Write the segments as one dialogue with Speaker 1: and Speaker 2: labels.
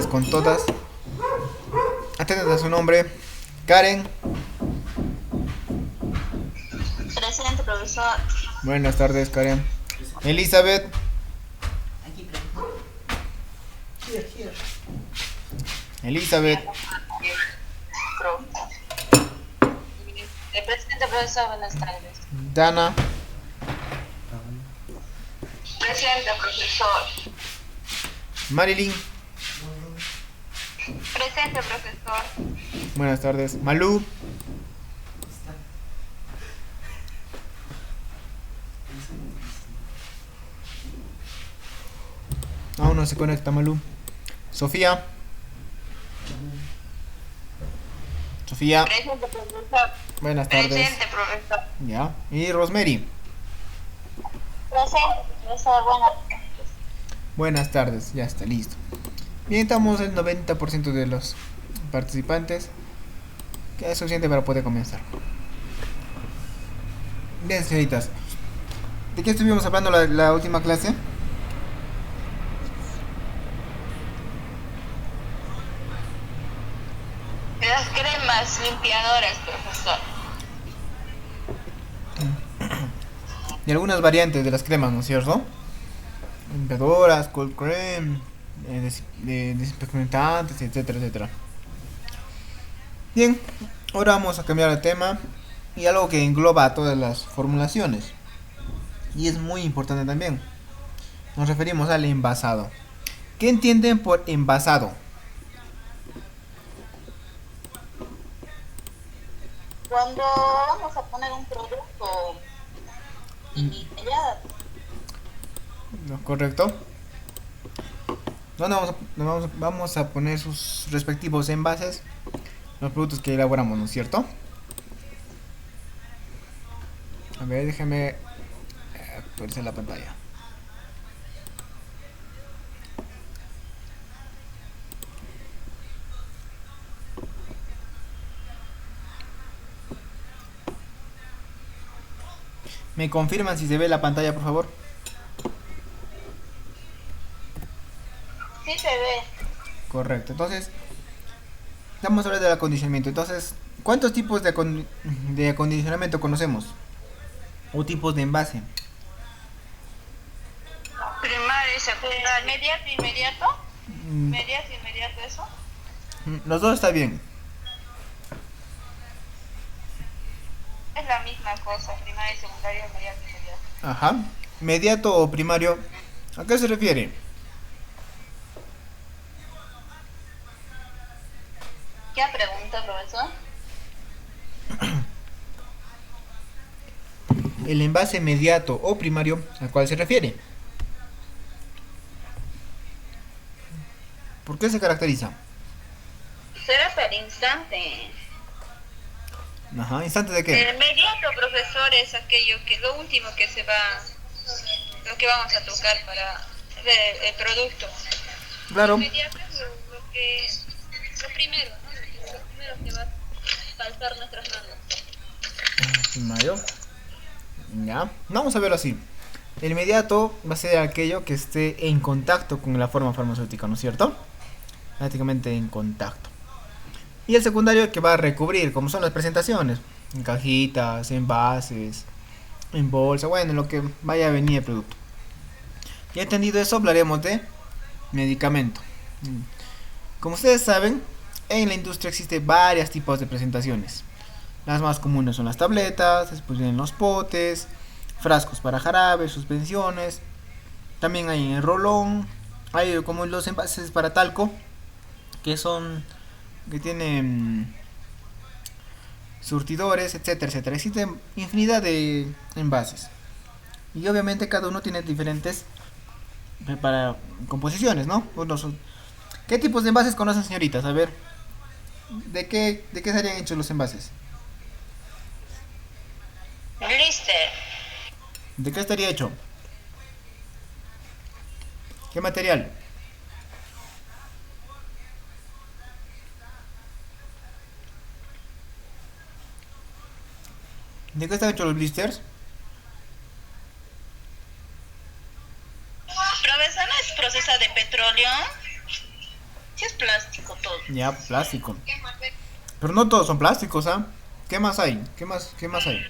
Speaker 1: tardes con todas. Atentos a su nombre. Karen.
Speaker 2: Presente, profesor.
Speaker 1: Buenas tardes, Karen. Elizabeth. Elizabeth.
Speaker 2: Presente, profesor. Buenas tardes.
Speaker 1: Dana.
Speaker 2: Presente, profesor.
Speaker 1: Marilyn.
Speaker 2: Presente, profesor.
Speaker 1: Buenas tardes. Malú. Aún no se conecta Malú. Sofía. Sofía.
Speaker 2: Presente, profesor.
Speaker 1: Buenas tardes.
Speaker 2: Presente, profesor.
Speaker 1: Ya. Y Rosemary.
Speaker 2: Presente, profesor. Buenas tardes.
Speaker 1: Buenas tardes. Ya está listo. Bien, estamos el 90% de los participantes. Que es suficiente para poder comenzar. Bien, señoritas. ¿De qué estuvimos hablando la última clase?
Speaker 2: Las cremas limpiadoras, profesor.
Speaker 1: Y algunas variantes de las cremas, ¿no es cierto? Limpiadoras, cold cream, desinfectantes, etcétera, etcétera. Bien, ahora vamos a cambiar de tema y algo que engloba a todas las formulaciones. Y es muy importante también. Nos referimos al envasado. ¿Qué entienden por envasado?
Speaker 2: Cuando vamos a poner un producto y ya.
Speaker 1: ¿No? ¿Correcto? Vamos a poner sus respectivos envases, los productos que elaboramos, ¿no es cierto? A ver, déjeme actualizar la pantalla. ¿Me confirman si se ve la pantalla, por favor?
Speaker 2: Sí se ve.
Speaker 1: Correcto. Entonces, vamos a hablar del acondicionamiento. Entonces, ¿cuántos tipos de acondicionamiento conocemos? O tipos de envase.
Speaker 2: Primario y secundario. Inmediato, inmediato.
Speaker 1: Mm,
Speaker 2: Inmediato, inmediato, eso.
Speaker 1: Los dos está bien.
Speaker 2: Es la misma cosa. Primario y secundario, inmediato, inmediato.
Speaker 1: Ajá. Mediato o primario. ¿A qué se refiere?
Speaker 2: ¿Qué pregunta, profesor?
Speaker 1: El envase mediato o primario, ¿a cuál se refiere? ¿Por qué se caracteriza?
Speaker 2: Será para el instante.
Speaker 1: Ajá. ¿Instante de qué?
Speaker 2: El inmediato, profesor, es aquello que lo último que se va, lo que vamos a tocar para el producto.
Speaker 1: Claro.
Speaker 2: Inmediato es lo primero, ¿no? Lo primero que va a saltar nuestras manos.
Speaker 1: Primario. Ya. Vamos a verlo así. El inmediato va a ser aquello que esté en contacto con la forma farmacéutica, ¿no es cierto? Prácticamente en contacto. Y el secundario que va a recubrir, como son las presentaciones, en cajitas, envases, en bolsa, bueno, en lo que vaya a venir el producto. Ya entendido eso, hablaremos de medicamento. Como ustedes saben, en la industria existen varios tipos de presentaciones. Las más comunes son las tabletas, después vienen los potes, frascos para jarabe, suspensiones. También hay el rolón, hay como los envases para talco, que son que tienen surtidores, etcétera, etcétera. Existen infinidad de envases. Y obviamente cada uno tiene diferentes para composiciones, ¿no? ¿Qué tipos de envases conocen, señoritas? A ver, ¿de qué serían hechos los envases?
Speaker 2: Blister.
Speaker 1: ¿De qué estaría hecho? ¿Qué material? ¿De qué están hechos los blisters?
Speaker 2: Profesor, ¿no es proceso de petróleo? Sí es
Speaker 3: plástico todo.
Speaker 1: Ya, plástico. Pero no todos son plásticos, ¿ah? ¿Qué más hay? Qué más hay?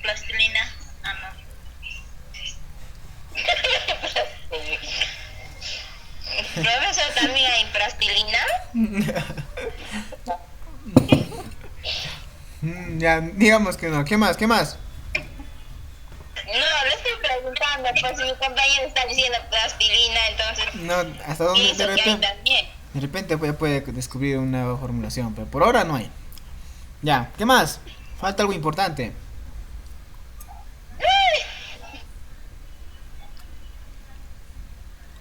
Speaker 3: Plastilina. Ah, no. Profesor, también hay plastilina.
Speaker 1: Ya, digamos que no. ¿Qué más? ¿Qué más?
Speaker 3: No, le estoy preguntando, pues si mi compañero está diciendo plastilina, entonces
Speaker 1: No, hasta dónde
Speaker 3: pienso que hay también.
Speaker 1: de repente puede descubrir una nueva formulación, pero por ahora no hay. Ya, ¿qué más? Falta algo importante.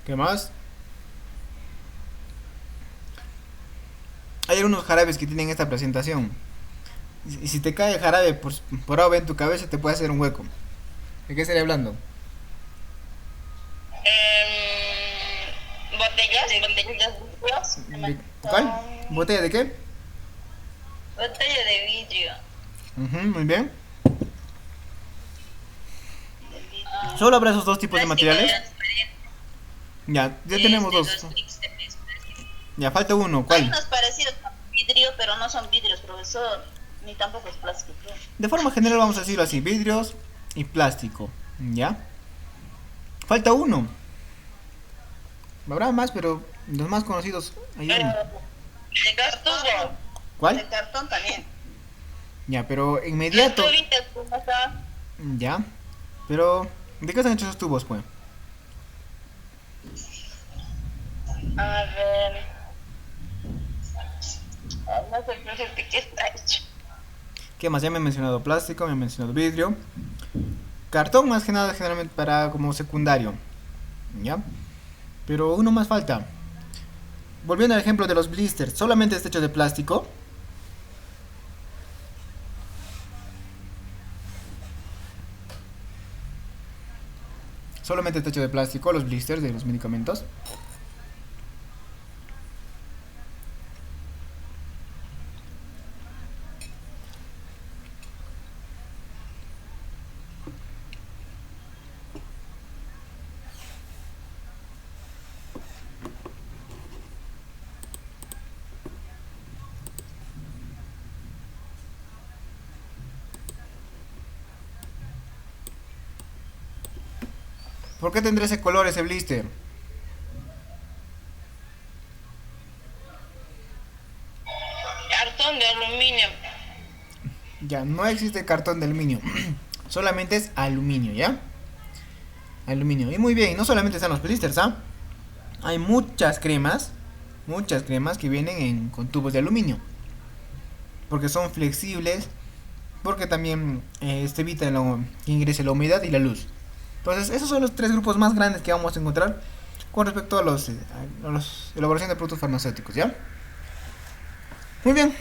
Speaker 1: ¿Qué más? Hay algunos jarabes que tienen esta presentación. Y si te cae el jarabe por ahora en tu cabeza, te puede hacer un hueco. ¿De qué estaría hablando?
Speaker 3: Botellas de vidrio.
Speaker 1: ¿Cuál? ¿Botella de qué?
Speaker 3: Botella de vidrio.
Speaker 1: Muy bien. ¿Solo habrá esos dos tipos de
Speaker 3: Plástico
Speaker 1: materiales?
Speaker 3: transparente.
Speaker 1: Ya tenemos dos.
Speaker 3: Los bricks de plástico.
Speaker 1: Ya falta uno.
Speaker 3: Hay
Speaker 1: ¿Cuál?
Speaker 3: unos parecidos a vidrio, pero no son vidrios, profesor. Ni tampoco es plástico.
Speaker 1: De forma general vamos a decirlo así, vidrios y plástico. ¿Ya? Falta uno. Habrá más, pero los más conocidos hay uno.
Speaker 3: De cartón.
Speaker 1: ¿Cuál?
Speaker 3: De cartón también.
Speaker 1: Ya, pero inmediato.
Speaker 3: Las tubitas, profesor.
Speaker 1: Ya. Pero, ¿de qué están hechos esos tubos, pues?
Speaker 3: A ver. No sé, profesor, ¿de qué está hecho?
Speaker 1: ¿Qué más? Ya me he mencionado plástico, me he mencionado vidrio. Cartón más que nada generalmente para como secundario. ¿Ya? Pero uno más falta. Volviendo al ejemplo de los blisters, ¿solamente está hecho de plástico? Solamente está hecho de plástico los blisters de los medicamentos. ¿Por qué tendrá ese color ese blister?
Speaker 3: Cartón de aluminio.
Speaker 1: Ya, no existe cartón de aluminio. Solamente es aluminio, ¿ya? Aluminio. Y muy bien, no solamente están los blisters, ¿ah? Hay muchas cremas que vienen con tubos de aluminio. Porque son flexibles, porque también evita que ingrese la humedad y la luz. Entonces, esos son los tres grupos más grandes que vamos a encontrar con respecto a los elaboración de productos farmacéuticos, ¿ya? Muy bien,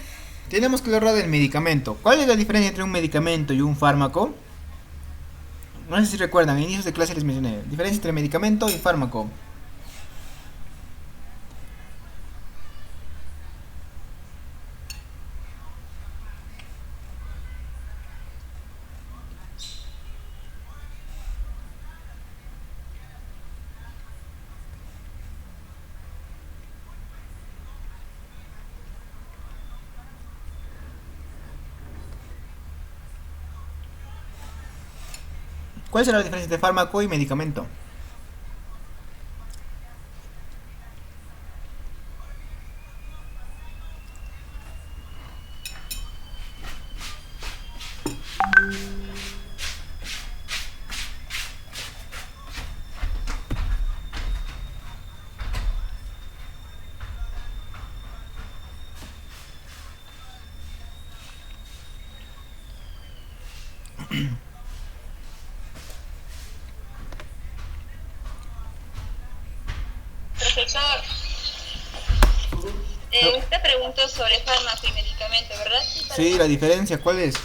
Speaker 1: tenemos que hablar del medicamento. ¿Cuál es la diferencia entre un medicamento y un fármaco? No sé si recuerdan, en inicios de clase les mencioné. Diferencia entre medicamento y fármaco. ¿Cuál será la diferencia entre fármaco y medicamento?
Speaker 2: Profesor, usted preguntó sobre fármaco y medicamento, ¿verdad?
Speaker 1: Sí, la diferencia, ¿cuál es?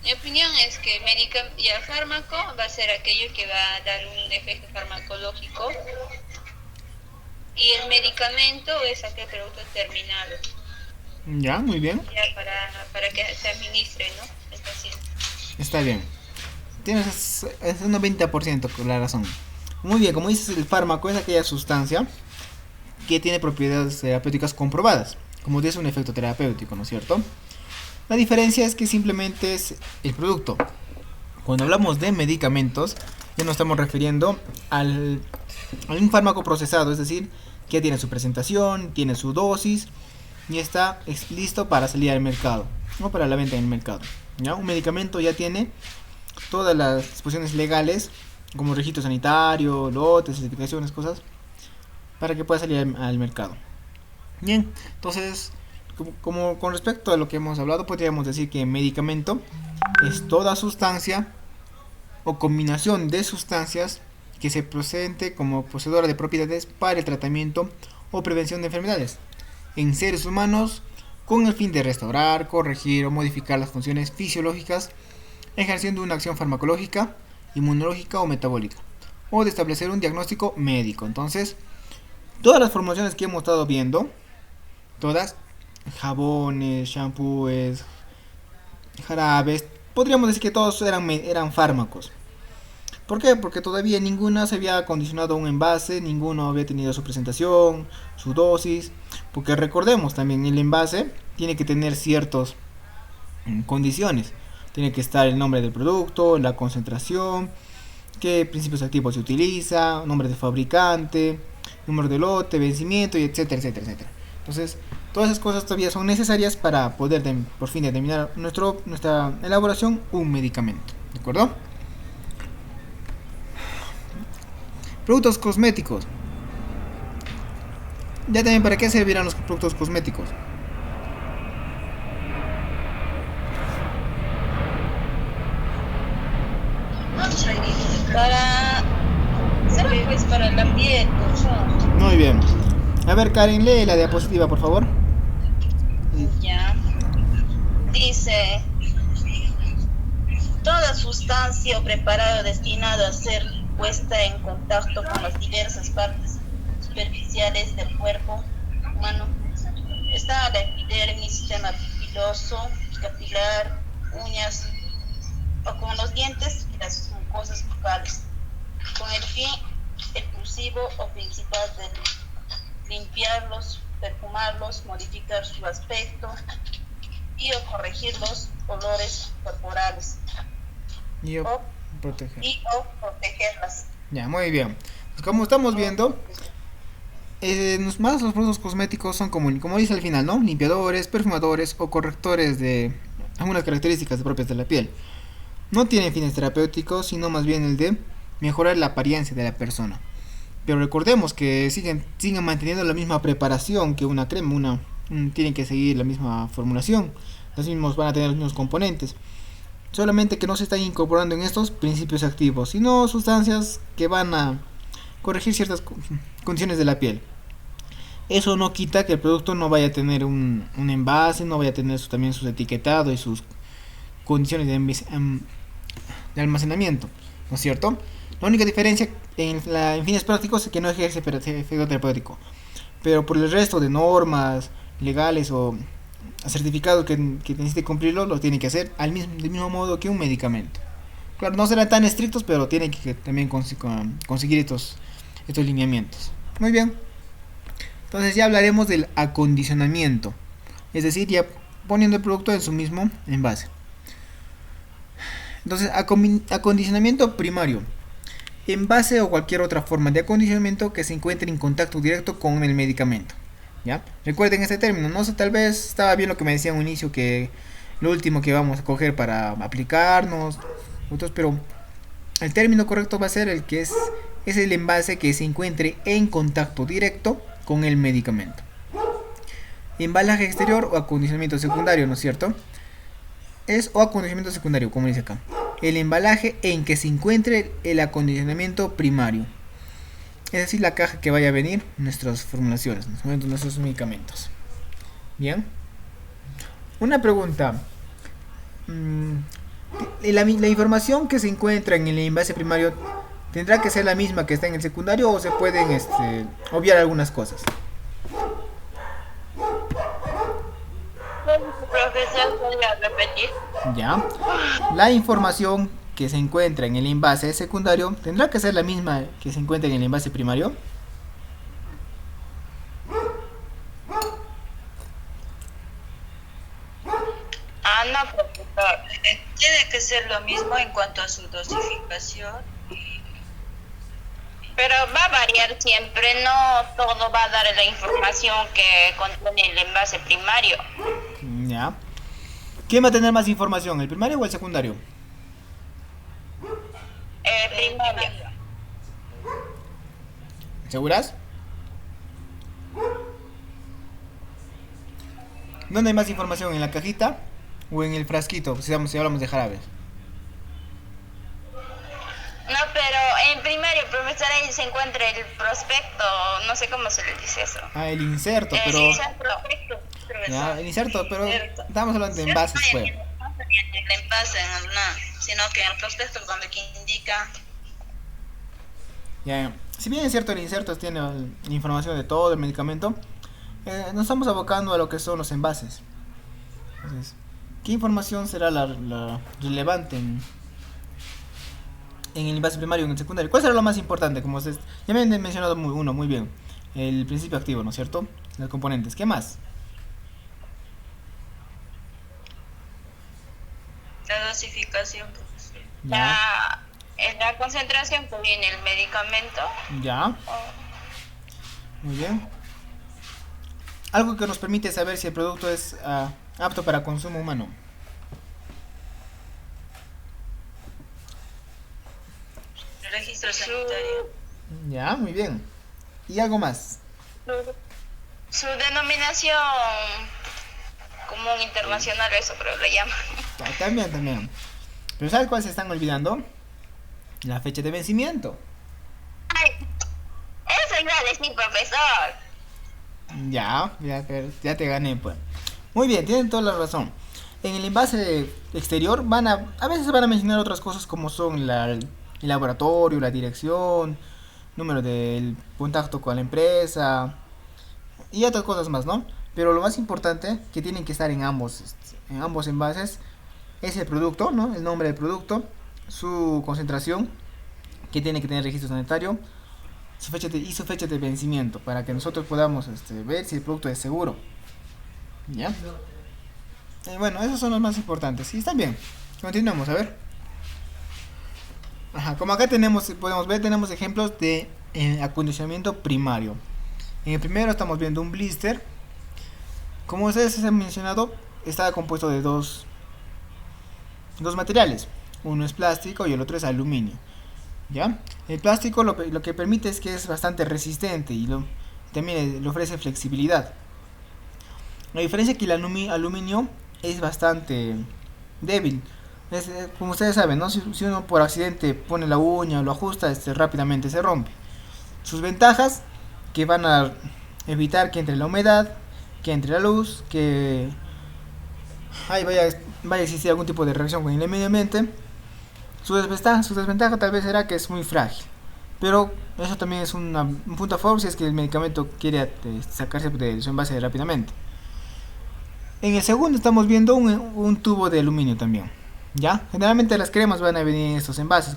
Speaker 2: Mi opinión es que y el fármaco va a ser aquello que va a dar un efecto farmacológico y el medicamento es aquel producto terminado,
Speaker 1: Ya, muy bien.
Speaker 2: ya para que se administre, ¿no? El paciente.
Speaker 1: Está bien. tienes es un 90% con la razón. Muy bien, como dices, el fármaco es aquella sustancia que tiene propiedades terapéuticas comprobadas, como dice un efecto terapéutico, ¿no es cierto? La diferencia es que simplemente es el producto. Cuando hablamos de medicamentos, ya nos estamos refiriendo a un fármaco procesado, es decir, que tiene su presentación, tiene su dosis y está listo para salir al mercado o para la venta en el mercado. ¿Ya? Un medicamento ya tiene todas las disposiciones legales, como registro sanitario, lotes, certificaciones, cosas, para que pueda salir al mercado. Bien, entonces, como con respecto a lo que hemos hablado, podríamos decir que medicamento es toda sustancia o combinación de sustancias que se presente como poseedora de propiedades para el tratamiento o prevención de enfermedades en seres humanos con el fin de restaurar, corregir o modificar las funciones fisiológicas, ejerciendo una acción farmacológica, inmunológica o metabólica, o de establecer un diagnóstico médico. Entonces, todas las formulaciones que hemos estado viendo, todas, jabones, shampoos, jarabes, podríamos decir que todos eran fármacos. ¿Por qué? Porque todavía ninguna se había acondicionado a un envase, ninguno había tenido su presentación, su dosis. Porque recordemos también, el envase tiene que tener ciertas condiciones. Tiene que estar el nombre del producto, la concentración, qué principios activos se utiliza, nombre de fabricante, número de lote, vencimiento, y etcétera, etcétera, etcétera. Entonces, todas esas cosas todavía son necesarias para poder por fin determinar nuestra elaboración un medicamento. ¿De acuerdo? Productos cosméticos. Ya también, ¿para qué servirán los productos cosméticos?
Speaker 3: Para... ¿Será pues para la piel? ¿No?
Speaker 1: Muy bien. A ver, Karen, lee la diapositiva, por favor.
Speaker 3: Ya. Dice... Toda sustancia o preparado destinado a ser puesta en contacto con las diversas partes superficiales del cuerpo humano. Está la epidermis, sistema piloso, capilar, uñas, o con los dientes y las mucosas bucales, con el fin exclusivo o principal de limpiarlos, perfumarlos, modificar su aspecto y o corregir los olores corporales.
Speaker 1: Y o
Speaker 3: protegerlas.
Speaker 1: Ya, muy bien. Pues como estamos viendo, más los productos cosméticos son como dice al final, ¿no? Limpiadores, perfumadores o correctores de algunas características propias de la piel. No tienen fines terapéuticos, sino más bien el de mejorar la apariencia de la persona. Pero recordemos que siguen manteniendo la misma preparación que una crema, tienen que seguir la misma formulación, los mismos van a tener los mismos componentes. Solamente que no se están incorporando en estos principios activos, sino sustancias que van a corregir ciertas condiciones de la piel. Eso no quita que el producto no vaya a tener un envase, no vaya a tener también sus etiquetados y sus condiciones de almacenamiento, ¿no es cierto? La única diferencia en fines prácticos es que no ejerce efecto terapéutico, pero por el resto de normas legales o certificados que necesite cumplirlo, lo tiene que hacer del mismo modo que un medicamento. Claro, no serán tan estrictos, pero tienen que también conseguir estos lineamientos. Muy bien. Entonces ya hablaremos del acondicionamiento, es decir, ya poniendo el producto en su mismo envase. Entonces, acondicionamiento primario. Envase o cualquier otra forma de acondicionamiento que se encuentre en contacto directo con el medicamento. ¿Ya? Recuerden este término, no sé, tal vez estaba bien lo que me decía al inicio, que lo último que vamos a coger para aplicarnos, pero el término correcto va a ser el que es el envase que se encuentre en contacto directo con el medicamento. Embalaje exterior o acondicionamiento secundario, ¿no es cierto? O acondicionamiento secundario, como dice acá. El embalaje en que se encuentre el acondicionamiento primario. Es decir, la caja que vaya a venir nuestras formulaciones, nuestros medicamentos. Bien. Una pregunta. La información que se encuentra en el envase primario tendrá que ser la misma que está en el secundario, o se pueden obviar algunas cosas.
Speaker 3: Profesor, ¿podría repetir?
Speaker 1: Ya. La información que se encuentra en el envase secundario tendrá que ser la misma que se encuentra en el envase primario.
Speaker 3: Ah, no, profesor. Tiene que ser lo mismo en cuanto a su dosificación.
Speaker 2: Pero va a variar siempre, no todo va a dar la información que contiene el envase primario.
Speaker 1: Ya. ¿Quién va a tener más información, el primario o el secundario?
Speaker 2: Primario.
Speaker 1: ¿Seguras? ¿Dónde hay más información? ¿En la cajita o en el frasquito? Si hablamos de jarabes.
Speaker 2: No, pero en primario, profesor, ahí se encuentra el prospecto, no sé cómo se le dice eso.
Speaker 1: Ah, el inserto, pero...
Speaker 2: Sí, el prospecto, profesor.
Speaker 1: Ya, el inserto, pero
Speaker 3: Cierto.
Speaker 1: estamos hablando de envases, pues.
Speaker 3: El envase, no, sino que en el prospecto donde que indica.
Speaker 1: Ya, si bien es cierto el inserto tiene información de todo el medicamento, nos estamos abocando a lo que son los envases. Entonces, ¿qué información será la relevante en el envase primario y en el secundario? ¿Cuál será lo más importante? Como ustedes ya me han mencionado muy bien, el principio activo, ¿no es cierto? Los componentes. ¿Qué más?
Speaker 3: La dosificación, profesor.
Speaker 1: Ya,
Speaker 2: La concentración que viene el medicamento.
Speaker 1: ya, muy bien. Algo que nos permite saber si el producto es apto para consumo humano.
Speaker 3: El registro sanitario.
Speaker 1: Ya, muy bien. ¿Y algo más?
Speaker 2: Su denominación común internacional, eso creo le llaman.
Speaker 1: También. Pero ¿sabes cuál se están olvidando? La fecha de vencimiento.
Speaker 2: Ay, eso iba a decir, profesor.
Speaker 1: Ya te gané, pues. Muy bien, tienen toda la razón. En el envase exterior a veces van a mencionar otras cosas como son el laboratorio, la dirección, número del contacto con la empresa y otras cosas más, ¿no? Pero lo más importante que tienen que estar en ambos envases es el producto, ¿no? El nombre del producto, su concentración, que tiene que tener registro sanitario, su fecha de vencimiento, para que nosotros podamos ver si el producto es seguro. ¿Ya? Bueno, esos son los más importantes. Sí, están bien. Continuamos, a ver. Ajá, como acá podemos ver, tenemos ejemplos de acondicionamiento primario. En el primero estamos viendo un blister. Como ustedes han mencionado, está compuesto de dos materiales. Uno es plástico y el otro es aluminio. ¿Ya? El plástico lo que permite es que es bastante resistente y también le ofrece flexibilidad. La diferencia es que el aluminio es bastante débil. Como ustedes saben, ¿no? Si uno por accidente pone la uña o lo ajusta, rápidamente se rompe. Sus ventajas, que van a evitar que entre la humedad, que entre la luz, que vaya a existir algún tipo de reacción con el medio ambiente. Su desventaja tal vez será que es muy frágil. Pero eso también es un punto a favor si es que el medicamento quiere sacarse de su envase rápidamente. En el segundo estamos viendo un tubo de aluminio también. ¿Ya? Generalmente las cremas van a venir en estos envases.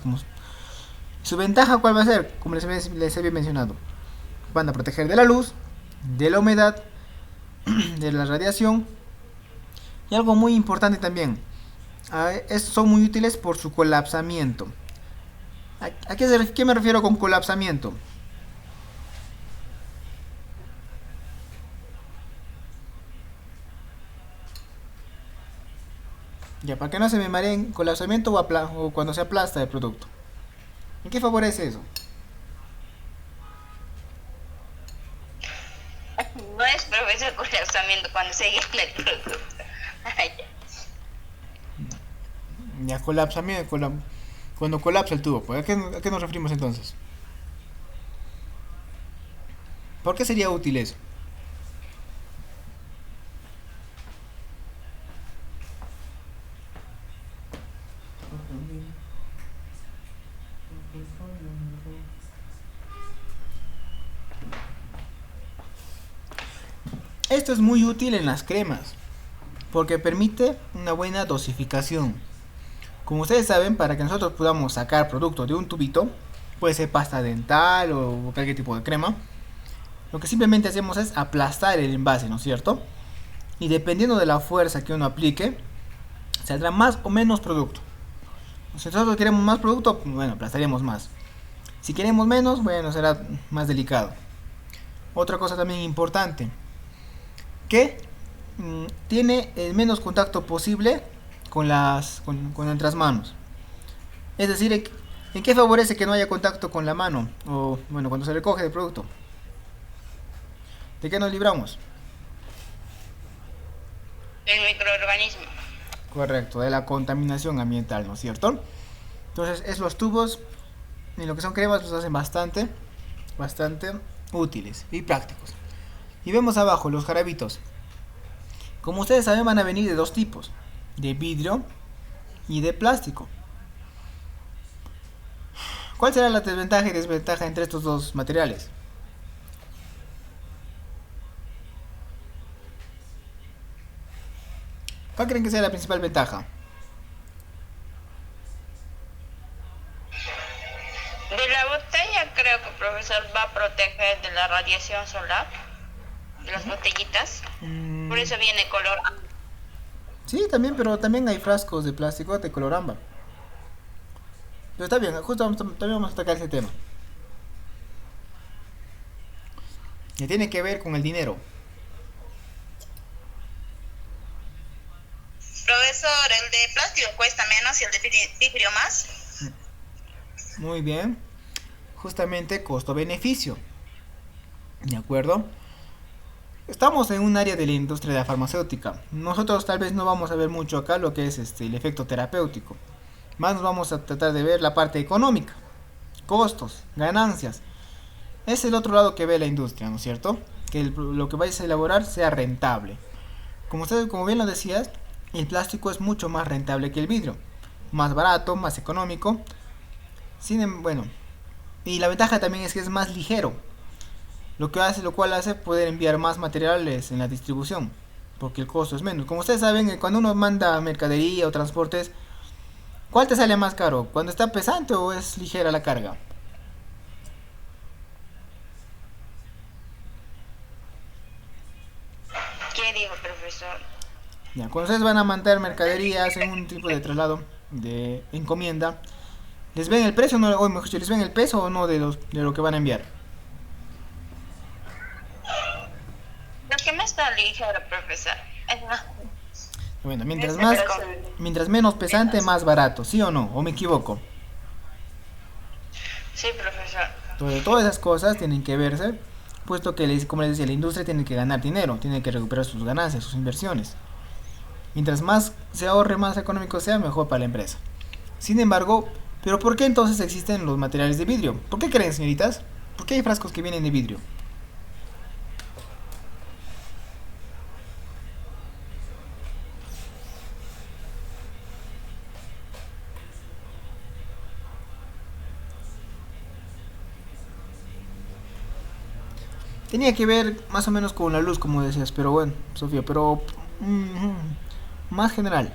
Speaker 1: Su ventaja, ¿cuál va a ser? Como les había mencionado, van a proteger de la luz, de la humedad, de la radiación. Y algo muy importante también, estos son muy útiles por su colapsamiento. ¿A qué me refiero con colapsamiento? Ya, para que no se me mareen, colapsamiento o cuando se aplasta el producto. ¿En qué favorece eso?
Speaker 2: No es profesor colapsamiento cuando se llena el producto.
Speaker 1: Ya, colapsamiento, cuando colapsa el tubo. ¿A qué nos referimos entonces? ¿Por qué sería útil eso? Esto es muy útil en las cremas porque permite una buena dosificación. Como ustedes saben, para que nosotros podamos sacar producto de un tubito, puede ser pasta dental o cualquier tipo de crema, lo que simplemente hacemos es aplastar el envase, ¿no es cierto? Y dependiendo de la fuerza que uno aplique, saldrá más o menos producto. Si nosotros queremos más producto, bueno, aplastaríamos más. Si queremos menos, bueno, será más delicado. Otra cosa también importante, que tiene el menos contacto posible con nuestras manos. Es decir, ¿en qué favorece que no haya contacto con la mano? O bueno, cuando se recoge el producto. ¿De qué nos libramos?
Speaker 2: El microorganismo.
Speaker 1: Correcto, de la contaminación ambiental, ¿no es cierto? Entonces, es los tubos y lo que son cremas los hacen bastante útiles y prácticos. Y vemos abajo los jarabitos. Como ustedes saben, van a venir de dos tipos, de vidrio y de plástico. ¿Cuál será la desventaja y desventaja entre estos dos materiales? ¿Cuál creen que sea la principal ventaja?
Speaker 2: De la botella creo que el profesor va a proteger de la radiación solar, de las botellitas. Por eso viene color.
Speaker 1: Sí, también, pero también hay frascos de plástico de color ámbar. Pero está bien, justo también vamos a tocar ese tema. Que tiene que ver con el dinero.
Speaker 3: Profesor, el de plástico cuesta menos y el de vidrio más.
Speaker 1: Muy bien. Justamente costo-beneficio. ¿De acuerdo? Estamos en un área de la industria de la farmacéutica. Nosotros tal vez no vamos a ver mucho acá lo que es el efecto terapéutico. Más nos vamos a tratar de ver la parte económica. Costos, ganancias. Es el otro lado que ve la industria, ¿no es cierto? Que lo que vayas a elaborar sea rentable. Como bien lo decías, el plástico es mucho más rentable que el vidrio. Más barato, más económico. Bueno, y la ventaja también es que es más ligero. Lo cual hace poder enviar más materiales en la distribución. Porque el costo es menos. Como ustedes saben, cuando uno manda mercadería o transportes, ¿cuál te sale más caro? ¿Cuando está pesante o es ligera la carga?
Speaker 2: ¿Qué dijo, profesor?
Speaker 1: Ya, cuando ustedes van a mandar mercadería, hacen un tipo de traslado de encomienda, ¿les ven el precio o no, o mejor dicho, les ven el peso o no de lo que van a enviar?
Speaker 2: Lo que me está ligero, profesor. Es más.
Speaker 1: Bueno,
Speaker 2: Ese
Speaker 1: mientras menos pesante, más barato, ¿sí o no? ¿O me equivoco?
Speaker 2: Sí, profesor.
Speaker 1: Entonces, todas esas cosas tienen que verse, puesto que, como les decía, la industria tiene que ganar dinero, tiene que recuperar sus ganancias, sus inversiones. Mientras más se ahorre, más económico sea, mejor para la empresa. Sin embargo, ¿pero por qué entonces existen los materiales de vidrio? ¿Por qué creen, señoritas? ¿Por qué hay frascos que vienen de vidrio? Tenía que ver más o menos con la luz, como decías, pero bueno, Sofía, pero más general.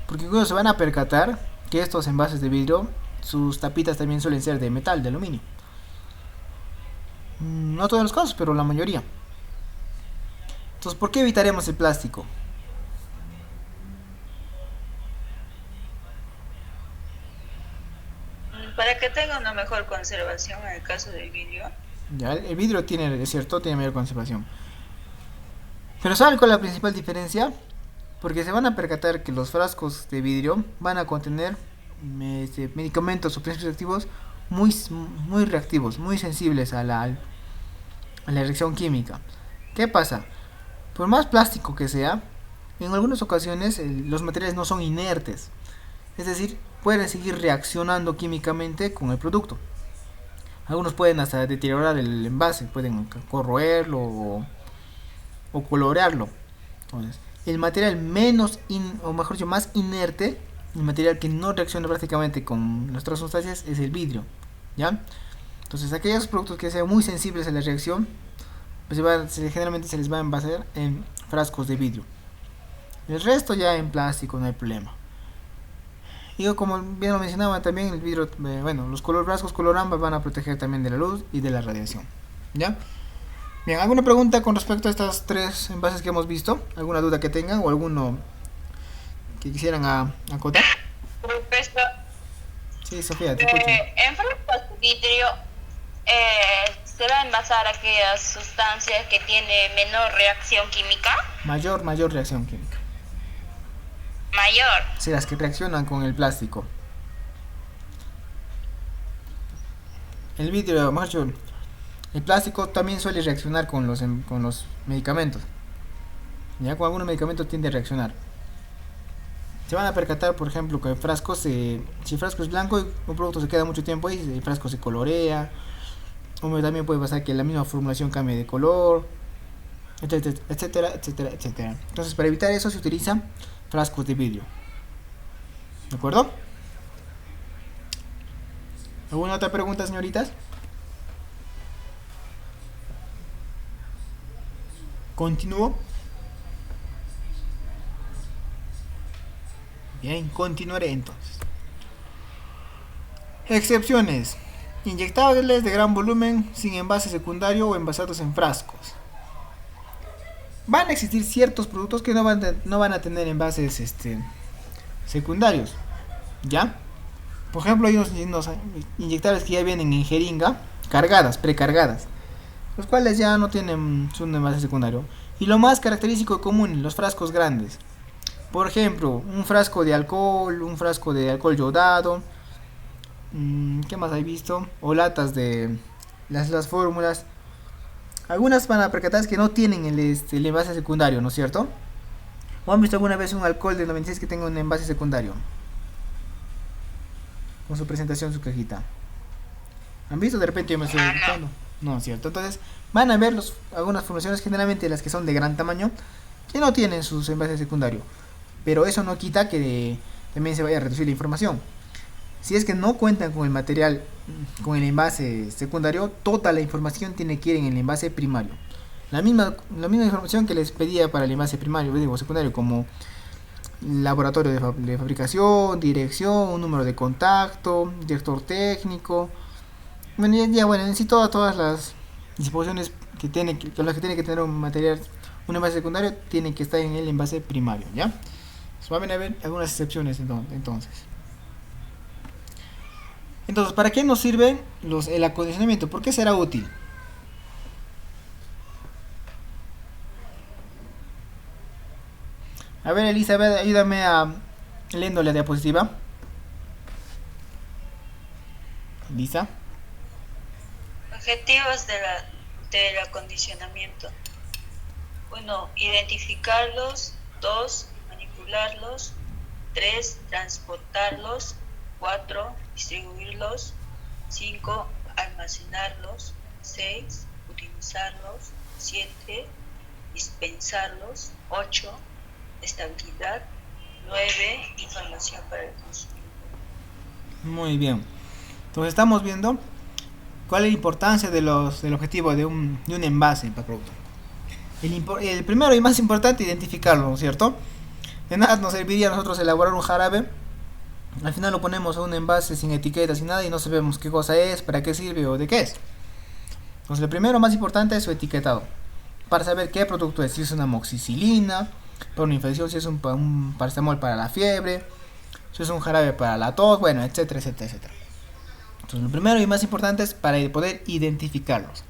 Speaker 1: Porque incluso se van a percatar que estos envases de vidrio, sus tapitas también suelen ser de metal, de aluminio. No todos los casos, pero la mayoría. Entonces, ¿por qué evitaremos el plástico?
Speaker 3: Para que tenga una mejor conservación en el caso del vidrio.
Speaker 1: Ya, el vidrio tiene, es cierto, tiene mayor conservación. Pero ¿saben cuál es la principal diferencia? Porque se van a percatar que los frascos de vidrio van a contener medicamentos o principios activos muy reactivos, muy sensibles a la reacción química. ¿Qué pasa? Por más plástico que sea, en algunas ocasiones los materiales no son inertes. Es decir, pueden seguir reaccionando químicamente con el producto. Algunos pueden hasta deteriorar el envase, pueden corroerlo o colorearlo. Entonces, el material o mejor dicho, más inerte, el material que no reacciona prácticamente con las otras sustancias, es el vidrio. ¿Ya? Entonces, aquellos productos que sean muy sensibles a la reacción, pues generalmente se les va a envasar en frascos de vidrio. El resto ya en plástico, no hay problema. Y como bien lo mencionaba también, el vidrio, bueno, los frascos color ámbar van a proteger también de la luz y de la radiación. ¿Ya? Bien, ¿alguna pregunta con respecto a estos tres envases que hemos visto? ¿Alguna duda que tengan o alguno que quisieran acotar?
Speaker 2: Profesor,
Speaker 1: Sí, Sofía, te escucho.
Speaker 2: en frascos de vidrio se va a envasar aquellas sustancias que tienen menor reacción química.
Speaker 1: Mayor reacción química.
Speaker 2: Mayor.
Speaker 1: Sí, las que reaccionan con el plástico. El vidrio, mejor dicho, el plástico también suele reaccionar con los medicamentos. Ya con algunos medicamentos tiende a reaccionar. Se van a percatar, por ejemplo, que si el frasco es blanco y un producto se queda mucho tiempo ahí, el frasco se colorea. O también puede pasar que la misma formulación cambie de color, etcétera, etcétera, etcétera, etcétera. Entonces, para evitar eso se utilizan frascos de vidrio. ¿De acuerdo? ¿Alguna otra pregunta, señoritas? ¿Continúo? Bien, continuaré entonces. Excepciones. Inyectables de gran volumen sin envase secundario o envasados en frascos. Van a existir ciertos productos que no van a tener envases secundarios. ¿Ya? Por ejemplo, hay unos inyectables que ya vienen en jeringa, precargadas, los cuales ya no tienen su envase secundario. Y lo más característico y común, los frascos grandes. Por ejemplo, un frasco de alcohol yodado. ¿Qué más hay visto? O latas de las fórmulas. Algunas van a percatar que no tienen el envase secundario, ¿no es cierto? ¿O han visto alguna vez un alcohol de 96 que tenga un envase secundario? Con su presentación, su cajita. ¿Han visto? De repente yo me estoy equivocando. No, es cierto. Entonces, van a ver algunas formulaciones, generalmente las que son de gran tamaño, que no tienen sus envases secundarios. Pero eso no quita que también se vaya a reducir la información. Si es que no cuentan con el material, con el envase secundario, toda la información tiene que ir en el envase primario. La misma información que les pedía para el envase primario, digo secundario, como laboratorio de fabricación, dirección, un número de contacto, director técnico. Bueno, en sí todas las disposiciones con las que tiene que tener un envase secundario, tienen que estar en el envase primario, ¿ya? Van a haber algunas excepciones entonces. Entonces, ¿para qué nos sirve el acondicionamiento? ¿Por qué será útil? A ver, Elizabeth, ayúdame leyendo la diapositiva. Lisa.
Speaker 2: Objetivos del acondicionamiento. 1. Identificarlos. 2. Manipularlos. 3. Transportarlos. 4. Distribuirlos. 5. Almacenarlos. 6. Utilizarlos. 7. Dispensarlos. 8. Estabilidad. 9. Información para el consumidor.
Speaker 1: Muy bien. Entonces estamos viendo cuál es la importancia del objetivo de un envase para producto. El primero y más importante, identificarlo, ¿no es cierto? De nada nos serviría a nosotros elaborar un jarabe. Al final lo ponemos a un envase sin etiquetas sin nada y no sabemos qué cosa es, para qué sirve o de qué es. Entonces lo primero más importante es su etiquetado, para saber qué producto es, si es una amoxicilina para una infección, si es un paracetamol para la fiebre, si es un jarabe para la tos, bueno, etcétera, etcétera, etcétera. Entonces lo primero y más importante es para poder identificarlos.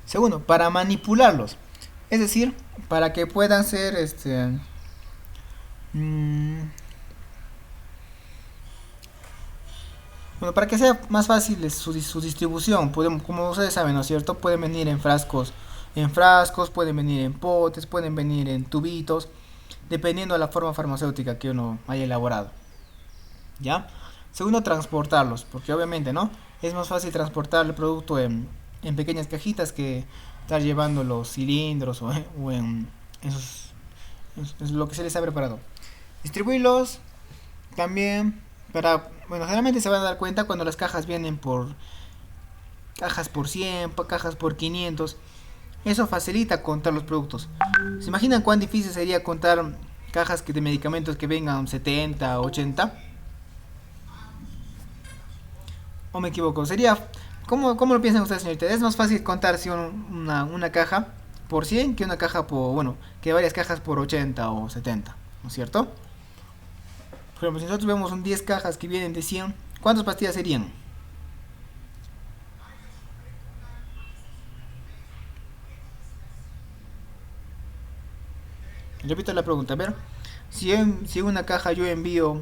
Speaker 1: Segundo, para manipularlos, es decir, para que puedan ser bueno, para que sea más fácil su distribución, como ustedes saben, ¿no es cierto? Pueden venir en frascos, pueden venir en potes, pueden venir en tubitos, dependiendo de la forma farmacéutica que uno haya elaborado. ¿Ya? Segundo, transportarlos, porque obviamente, ¿no? Es más fácil transportar el producto en pequeñas cajitas que estar llevando los cilindros o en lo que se les ha preparado. Distribuirlos también bueno, generalmente se van a dar cuenta cuando las cajas vienen por cajas por 100, cajas por 500. Eso facilita contar los productos. ¿Se imaginan cuán difícil sería contar cajas de medicamentos que vengan 70, 80? ¿O me equivoco? Sería... ¿Cómo lo piensan ustedes, señorita? Es más fácil contar si una caja por 100 que una caja por... Bueno, que varias cajas por 80 o 70, ¿no es cierto? Por ejemplo, si nosotros vemos 10 cajas que vienen de 100, ¿cuántas pastillas serían? Repito la pregunta, a ver. Si en una caja yo envío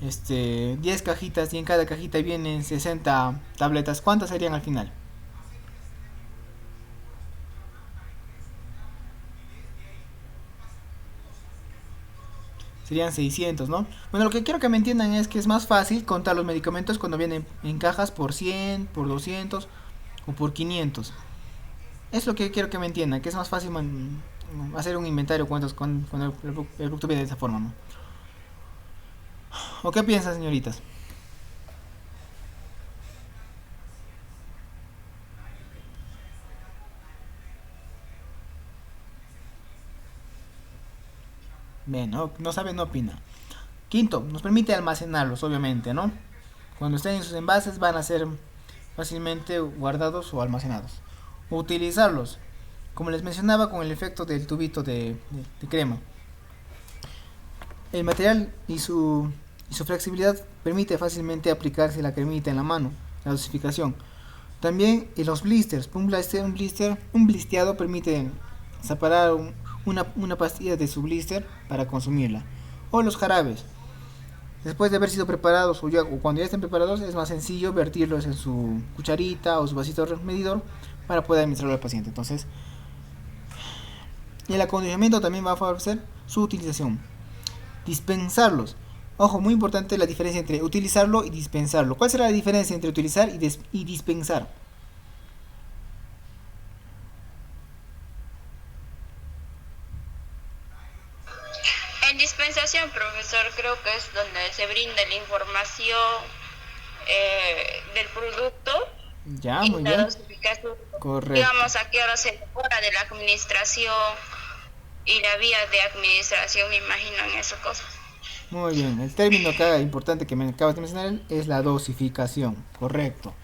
Speaker 1: 10 cajitas y en cada cajita vienen 60 tabletas, ¿cuántas serían al final? Serían 600, ¿no? Bueno, lo que quiero que me entiendan es que es más fácil contar los medicamentos cuando vienen en cajas por 100, por 200 o por 500. Es lo que quiero que me entiendan, que es más fácil hacer un inventario cuando el producto viene de esa forma, ¿no? ¿O qué piensan, señoritas? Bien, no sabe, no opina. Quinto, nos permite almacenarlos, obviamente, ¿no? Cuando estén en sus envases van a ser fácilmente guardados o almacenados. Utilizarlos, como les mencionaba, con el efecto del tubito de crema. El material y su flexibilidad permite fácilmente aplicarse la cremita en la mano, la dosificación. También los blisters, un blisteado permite separar una pastilla de su blister para consumirla. O los jarabes, después de haber sido preparados o cuando ya estén preparados, es más sencillo vertirlos en su cucharita o su vasito medidor para poder administrarlo al paciente. Entonces, el acondicionamiento también va a favorecer su utilización. Dispensarlos. Ojo, muy importante la diferencia entre utilizarlo y dispensarlo. ¿Cuál será la diferencia entre utilizar y dispensar?
Speaker 2: En dispensación, profesor, creo que es donde se brinda la información del producto
Speaker 1: Ya,
Speaker 2: y
Speaker 1: muy
Speaker 2: la
Speaker 1: bien.
Speaker 2: dosificación.
Speaker 1: Correcto.
Speaker 2: Digamos a qué hora se elabora de la administración y la vía de administración, me imagino en esas cosas.
Speaker 1: Muy bien. El término acá importante que me acabas de mencionar es la dosificación. Correcto.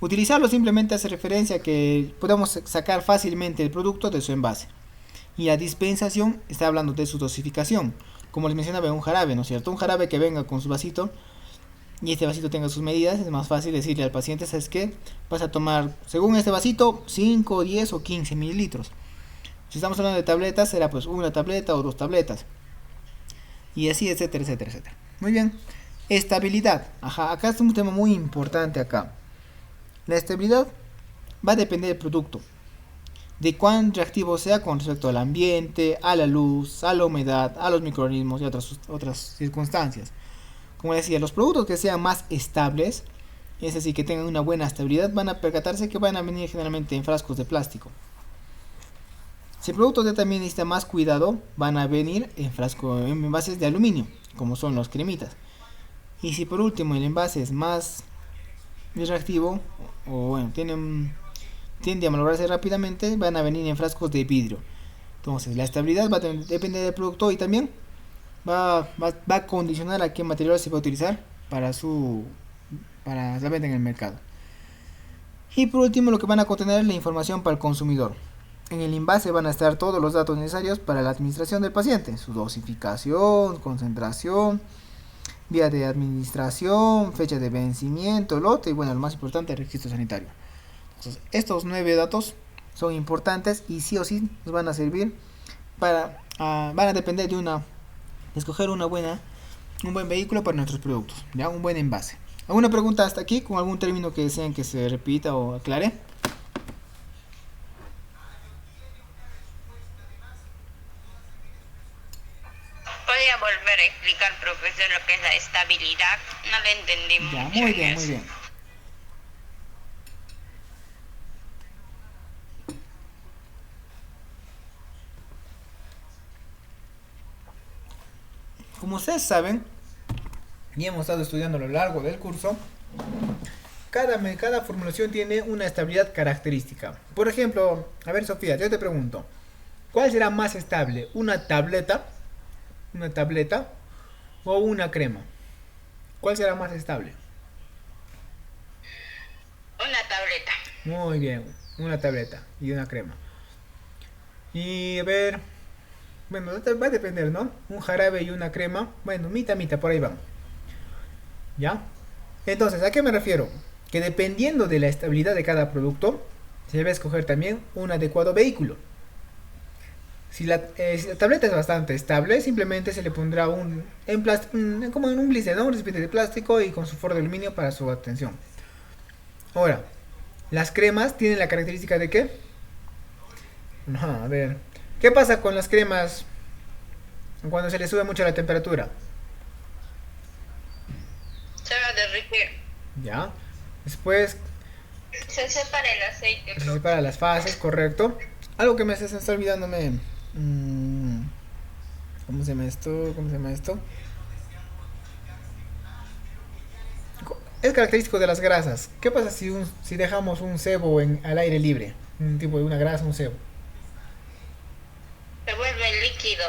Speaker 1: Utilizarlo simplemente hace referencia a que podemos sacar fácilmente el producto de su envase. Y la dispensación está hablando de su dosificación. Como les mencionaba, un jarabe, ¿no es cierto? Un jarabe que venga con su vasito y este vasito tenga sus medidas, es más fácil decirle al paciente, ¿sabes qué? Vas a tomar, según este vasito, 5, 10 o 15 mililitros. Si estamos hablando de tabletas, será pues una tableta o 2 tabletas. Y así, etcétera, etcétera, etcétera. Muy bien. Estabilidad. Ajá, acá es un tema muy importante acá. La estabilidad va a depender del producto, de cuán reactivo sea con respecto al ambiente, a la luz, a la humedad, a los microorganismos y otras circunstancias. Como decía, los productos que sean más estables, es decir, que tengan una buena estabilidad, van a percatarse que van a venir generalmente en frascos de plástico. Si el producto también necesita más cuidado, van a venir en envases de aluminio, como son los cremitas. Y si por último el envase es más reactivo, o bueno, tiende a malograrse rápidamente, van a venir en frascos de vidrio. Entonces, la estabilidad va a depender del producto y también va a condicionar a qué material se va a utilizar para la venta en el mercado. Y por último, lo que van a contener es la información para el consumidor. En el envase van a estar todos los datos necesarios para la administración del paciente: su dosificación, concentración, vía de administración, fecha de vencimiento, lote y bueno, lo más importante, el registro sanitario. Entonces, estos 9 datos son importantes y sí o sí nos van a servir van a depender de escoger un buen vehículo para nuestros productos, ya un buen envase. ¿Alguna pregunta hasta aquí con algún término que deseen que se repita o aclare?
Speaker 2: ¿Podría volver a explicar, profesor, lo que es la estabilidad? No lo entendí
Speaker 1: Ya,
Speaker 2: mucho.
Speaker 1: muy bien, muy bien. Como ustedes saben, y hemos estado estudiando a lo largo del curso, cada formulación tiene una estabilidad característica. Por ejemplo, a ver Sofía, yo te pregunto, ¿cuál será más estable? ¿Una tableta o una crema? ¿Cuál será más estable?
Speaker 3: Una tableta.
Speaker 1: Muy bien, una tableta y una crema. Y a ver, bueno, va a depender, ¿no? Un jarabe y una crema, bueno, mitad, por ahí van. ¿Ya? Entonces, ¿a qué me refiero? Que dependiendo de la estabilidad de cada producto, se debe escoger también un adecuado vehículo. Si la tableta es bastante estable, simplemente se le pondrá como en un blister, ¿no? Un recipiente de plástico y con su forro de aluminio para su obtención. Ahora, las cremas tienen la característica de que... a ver, ¿qué pasa con las cremas cuando se les sube mucho la temperatura?
Speaker 2: Se va a derretir.
Speaker 1: Ya. Después
Speaker 2: Se separa el aceite.
Speaker 1: se separa las fases, correcto. Algo que se está olvidándome. ¿Cómo se llama esto? ¿Cómo se llama esto? Es característico de las grasas. ¿Qué pasa si dejamos un cebo al aire libre? Un tipo de una grasa, un cebo.
Speaker 2: Se vuelve líquido.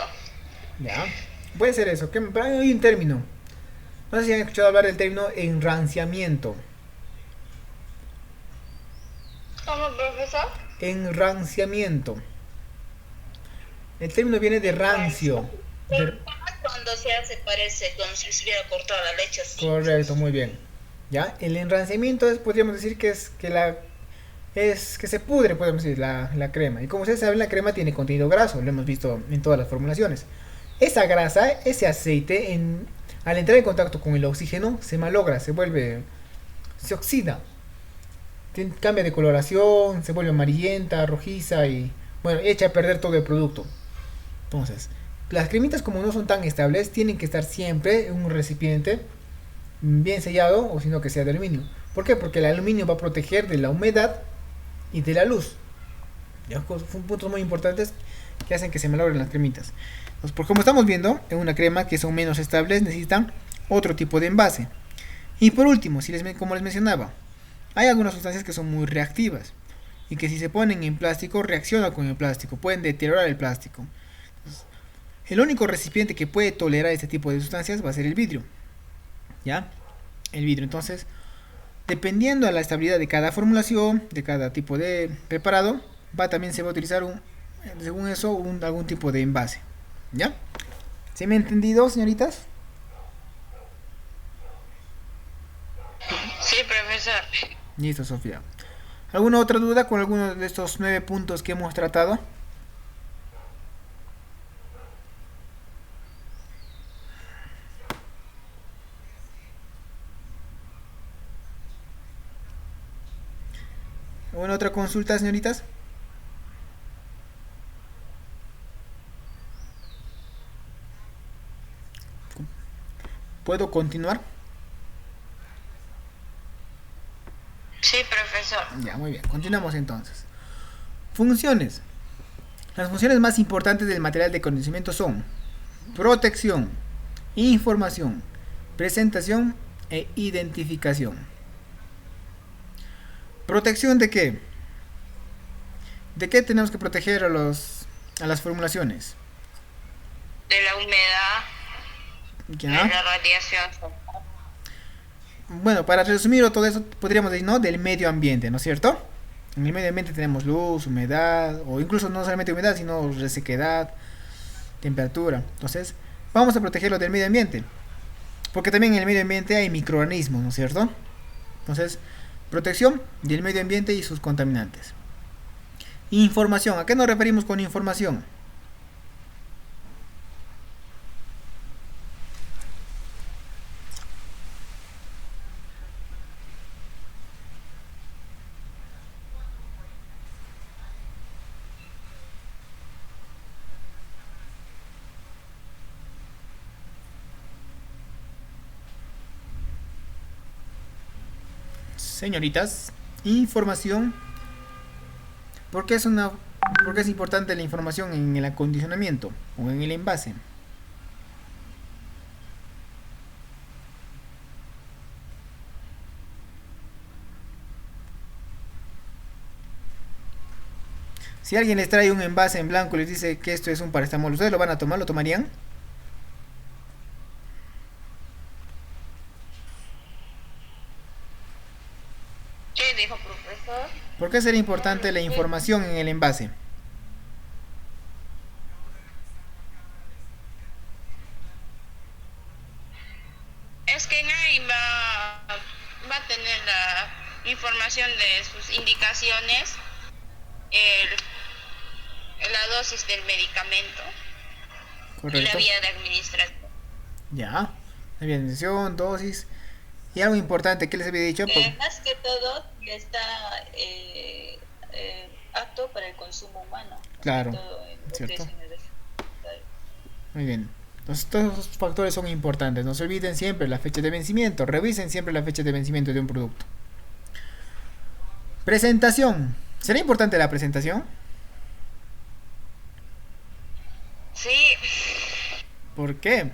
Speaker 1: Ya. Puede ser eso. Pero hay un término. No sé si han escuchado hablar del término enranciamiento.
Speaker 2: ¿Cómo, profesor?
Speaker 1: Enranciamiento. El término viene de rancio.
Speaker 3: Cuando se hace parece como si se hubiera cortado la leche así.
Speaker 1: Correcto, muy bien. ¿Ya? El enranciamiento podríamos decir que que se pudre, podemos decir, la crema. Y como ustedes saben, la crema tiene contenido graso, lo hemos visto en todas las formulaciones. Esa grasa, ese aceite, al entrar en contacto con el oxígeno, se malogra, se oxida. Cambia de coloración, se vuelve amarillenta, rojiza y, bueno, echa a perder todo el producto. Entonces, las cremitas, como no son tan estables, tienen que estar siempre en un recipiente bien sellado, o sino que sea de aluminio. ¿Por qué? Porque el aluminio va a proteger de la humedad y de la luz. Ya, son puntos muy importantes que hacen que se malogren las cremitas. Entonces, por como estamos viendo, en una crema que son menos estables necesitan otro tipo de envase. Y por último, como les mencionaba, hay algunas sustancias que son muy reactivas y que si se ponen en plástico reaccionan con el plástico, pueden deteriorar el plástico. Entonces, el único recipiente que puede tolerar este tipo de sustancias va a ser el vidrio. ¿Ya? El vidrio. Entonces, dependiendo de la estabilidad de cada formulación, de cada tipo de preparado, también se va a utilizar según eso, algún tipo de envase. ¿Ya? ¿Se me ha entendido, señoritas?
Speaker 2: Sí, profesor.
Speaker 1: Listo, Sofía. ¿Alguna otra duda con alguno de estos 9 puntos que hemos tratado? ¿Alguna otra consulta, señoritas? ¿Puedo continuar?
Speaker 2: Sí, profesor.
Speaker 1: Ya, muy bien. Continuamos entonces. Funciones. Las funciones más importantes del material de conocimiento son protección, información, presentación e identificación. ¿Protección de qué? ¿De qué tenemos que proteger a las formulaciones?
Speaker 2: De la humedad,
Speaker 1: ¿Ya?
Speaker 2: de la radiación.
Speaker 1: Bueno, para resumir todo eso, podríamos decir, ¿no? Del medio ambiente, ¿no es cierto? En el medio ambiente tenemos luz, humedad, o incluso no solamente humedad, sino resequedad, temperatura. Entonces, vamos a protegerlo del medio ambiente. Porque también en el medio ambiente hay microorganismos, ¿no es cierto? Entonces, protección del medio ambiente y sus contaminantes. Información. ¿A qué nos referimos con información? Señoritas, información. ¿Por qué es importante la información en el acondicionamiento o en el envase? Si alguien les trae un envase en blanco y les dice que esto es un paracetamol, ¿ustedes lo van a tomar? ¿Lo tomarían?
Speaker 3: ¿Qué dijo, profesor?
Speaker 1: ¿Por qué sería importante la
Speaker 3: Eh,
Speaker 1: información en el envase?
Speaker 3: Es que en ahí va a tener la información de sus indicaciones, el, la dosis del medicamento y la
Speaker 1: Correcto.
Speaker 3: vía de administración.
Speaker 1: Ya. Alimentación, dosis. Y algo importante que les había dicho.
Speaker 3: Más que todo está apto para el consumo humano, más que
Speaker 1: Claro,
Speaker 3: todo en lo que
Speaker 1: ¿cierto?
Speaker 3: es en el vegetal.
Speaker 1: Muy bien. Entonces, todos esos factores son importantes. No se olviden siempre la fecha de vencimiento. Revisen siempre la fecha de vencimiento de un producto. Presentación. ¿Será importante la presentación?
Speaker 3: Sí,
Speaker 1: ¿Por qué?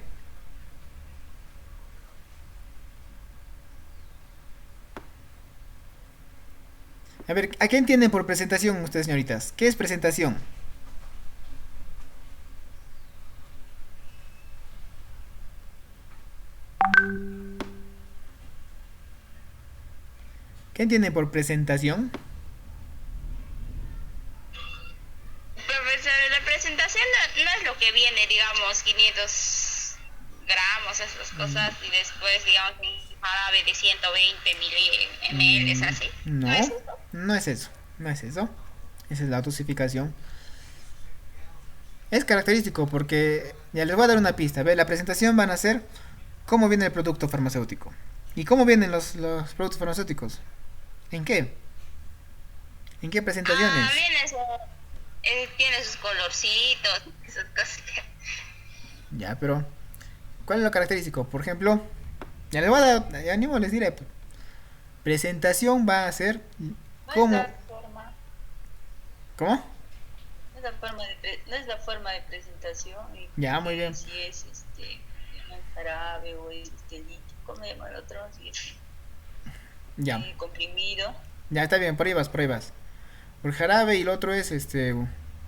Speaker 1: A ver, ¿a qué entienden por presentación ustedes, señoritas? ¿Qué es presentación? ¿Qué entienden por presentación?
Speaker 3: profesor, la presentación no es lo que viene, digamos, 500 gramos, esas cosas, y después, digamos, un jarabe de 120 ml, ¿es así? ¿No es
Speaker 1: No,
Speaker 3: eso?
Speaker 1: no es eso. No es eso. Esa es la dosificación. Es característico porque ya les voy a dar una pista. Ve, la presentación van a ser cómo viene el producto farmacéutico. ¿Y cómo vienen los productos farmacéuticos? ¿En qué? ¿En qué
Speaker 3: Ah,
Speaker 1: presentaciones?
Speaker 3: viene eso, tiene sus colorcitos, esas cosas.
Speaker 1: Ya, pero ¿cuál es lo característico? Por ejemplo, ya les voy a dar, ya mismo les diré. Presentación va a ser
Speaker 3: No es
Speaker 1: cómo.
Speaker 3: la forma,
Speaker 1: ¿Cómo?
Speaker 3: no es la forma no es la forma de presentación,
Speaker 1: Ya, muy bien.
Speaker 3: si es un jarabe o es líquido, ¿cómo se llama el otro? Si es
Speaker 1: Ya.
Speaker 3: comprimido.
Speaker 1: Ya está bien, por ahí vas, por ahí vas. Por jarabe y el otro es